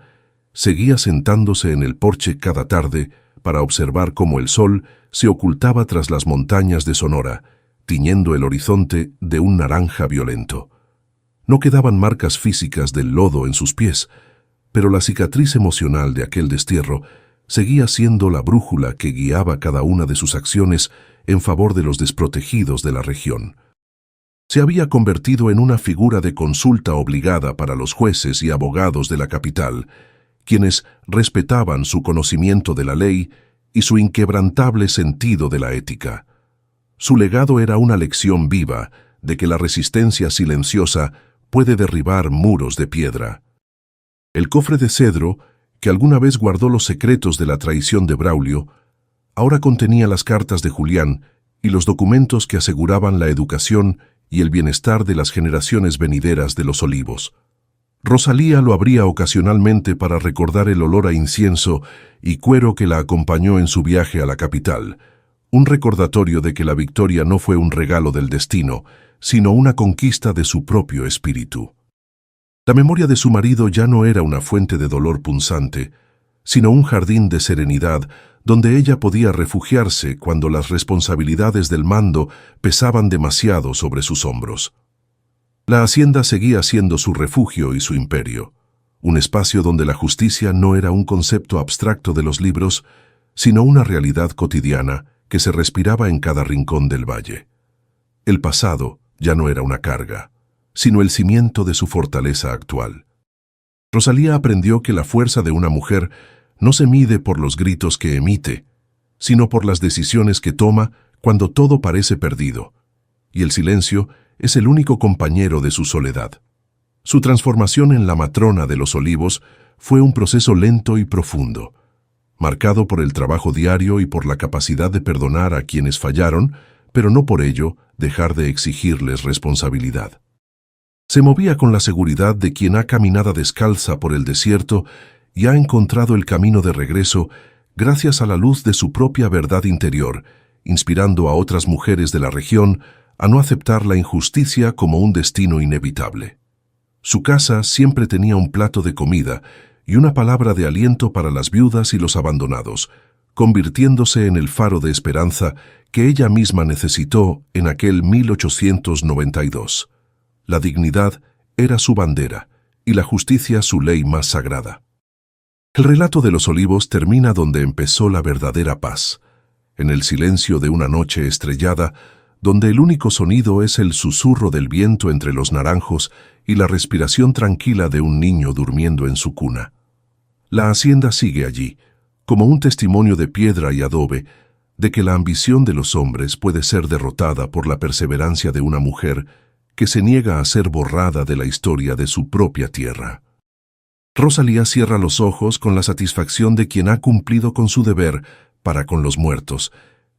seguía sentándose en el porche cada tarde para observar cómo el sol se ocultaba tras las montañas de Sonora, tiñendo el horizonte de un naranja violento. No quedaban marcas físicas del lodo en sus pies, pero la cicatriz emocional de aquel destierro seguía siendo la brújula que guiaba cada una de sus acciones en favor de los desprotegidos de la región. Se había convertido en una figura de consulta obligada para los jueces y abogados de la capital, quienes respetaban su conocimiento de la ley y su inquebrantable sentido de la ética. Su legado era una lección viva de que la resistencia silenciosa puede derribar muros de piedra. El cofre de cedro, que alguna vez guardó los secretos de la traición de Braulio, ahora contenía las cartas de Julián y los documentos que aseguraban la educación y el bienestar de las generaciones venideras de Los Olivos. Rosalía lo abría ocasionalmente para recordar el olor a incienso y cuero que la acompañó en su viaje a la capital, un recordatorio de que la victoria no fue un regalo del destino, sino una conquista de su propio espíritu. La memoria de su marido ya no era una fuente de dolor punzante, sino un jardín de serenidad donde ella podía refugiarse cuando las responsabilidades del mando pesaban demasiado sobre sus hombros. La hacienda seguía siendo su refugio y su imperio, un espacio donde la justicia no era un concepto abstracto de los libros, sino una realidad cotidiana que se respiraba en cada rincón del valle. El pasado ya no era una carga, sino el cimiento de su fortaleza actual. Rosalía aprendió que la fuerza de una mujer no se mide por los gritos que emite, sino por las decisiones que toma cuando todo parece perdido, y el silencio es el único compañero de su soledad. Su transformación en la matrona de Los Olivos fue un proceso lento y profundo, marcado por el trabajo diario y por la capacidad de perdonar a quienes fallaron, pero no por ello dejar de exigirles responsabilidad. Se movía con la seguridad de quien ha caminado descalza por el desierto y ha encontrado el camino de regreso gracias a la luz de su propia verdad interior, inspirando a otras mujeres de la región a no aceptar la injusticia como un destino inevitable. Su casa siempre tenía un plato de comida y una palabra de aliento para las viudas y los abandonados, convirtiéndose en el faro de esperanza que ella misma necesitó en aquel 1892. La dignidad era su bandera y la justicia su ley más sagrada. El relato de Los Olivos termina donde empezó la verdadera paz, en el silencio de una noche estrellada, donde el único sonido es el susurro del viento entre los naranjos y la respiración tranquila de un niño durmiendo en su cuna. La hacienda sigue allí, como un testimonio de piedra y adobe, de que la ambición de los hombres puede ser derrotada por la perseverancia de una mujer que se niega a ser borrada de la historia de su propia tierra. Rosalía cierra los ojos con la satisfacción de quien ha cumplido con su deber para con los muertos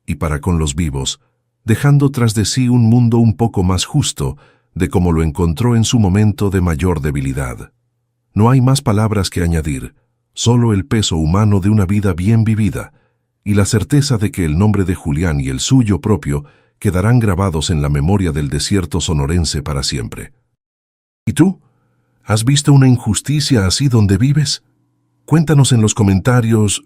y para con los vivos, dejando tras de sí un mundo un poco más justo de como lo encontró en su momento de mayor debilidad. No hay más palabras que añadir, solo el peso humano de una vida bien vivida y la certeza de que el nombre de Julián y el suyo propio quedarán grabados en la memoria del desierto sonorense para siempre. ¿Y tú? ¿Has visto una injusticia así donde vives? Cuéntanos en los comentarios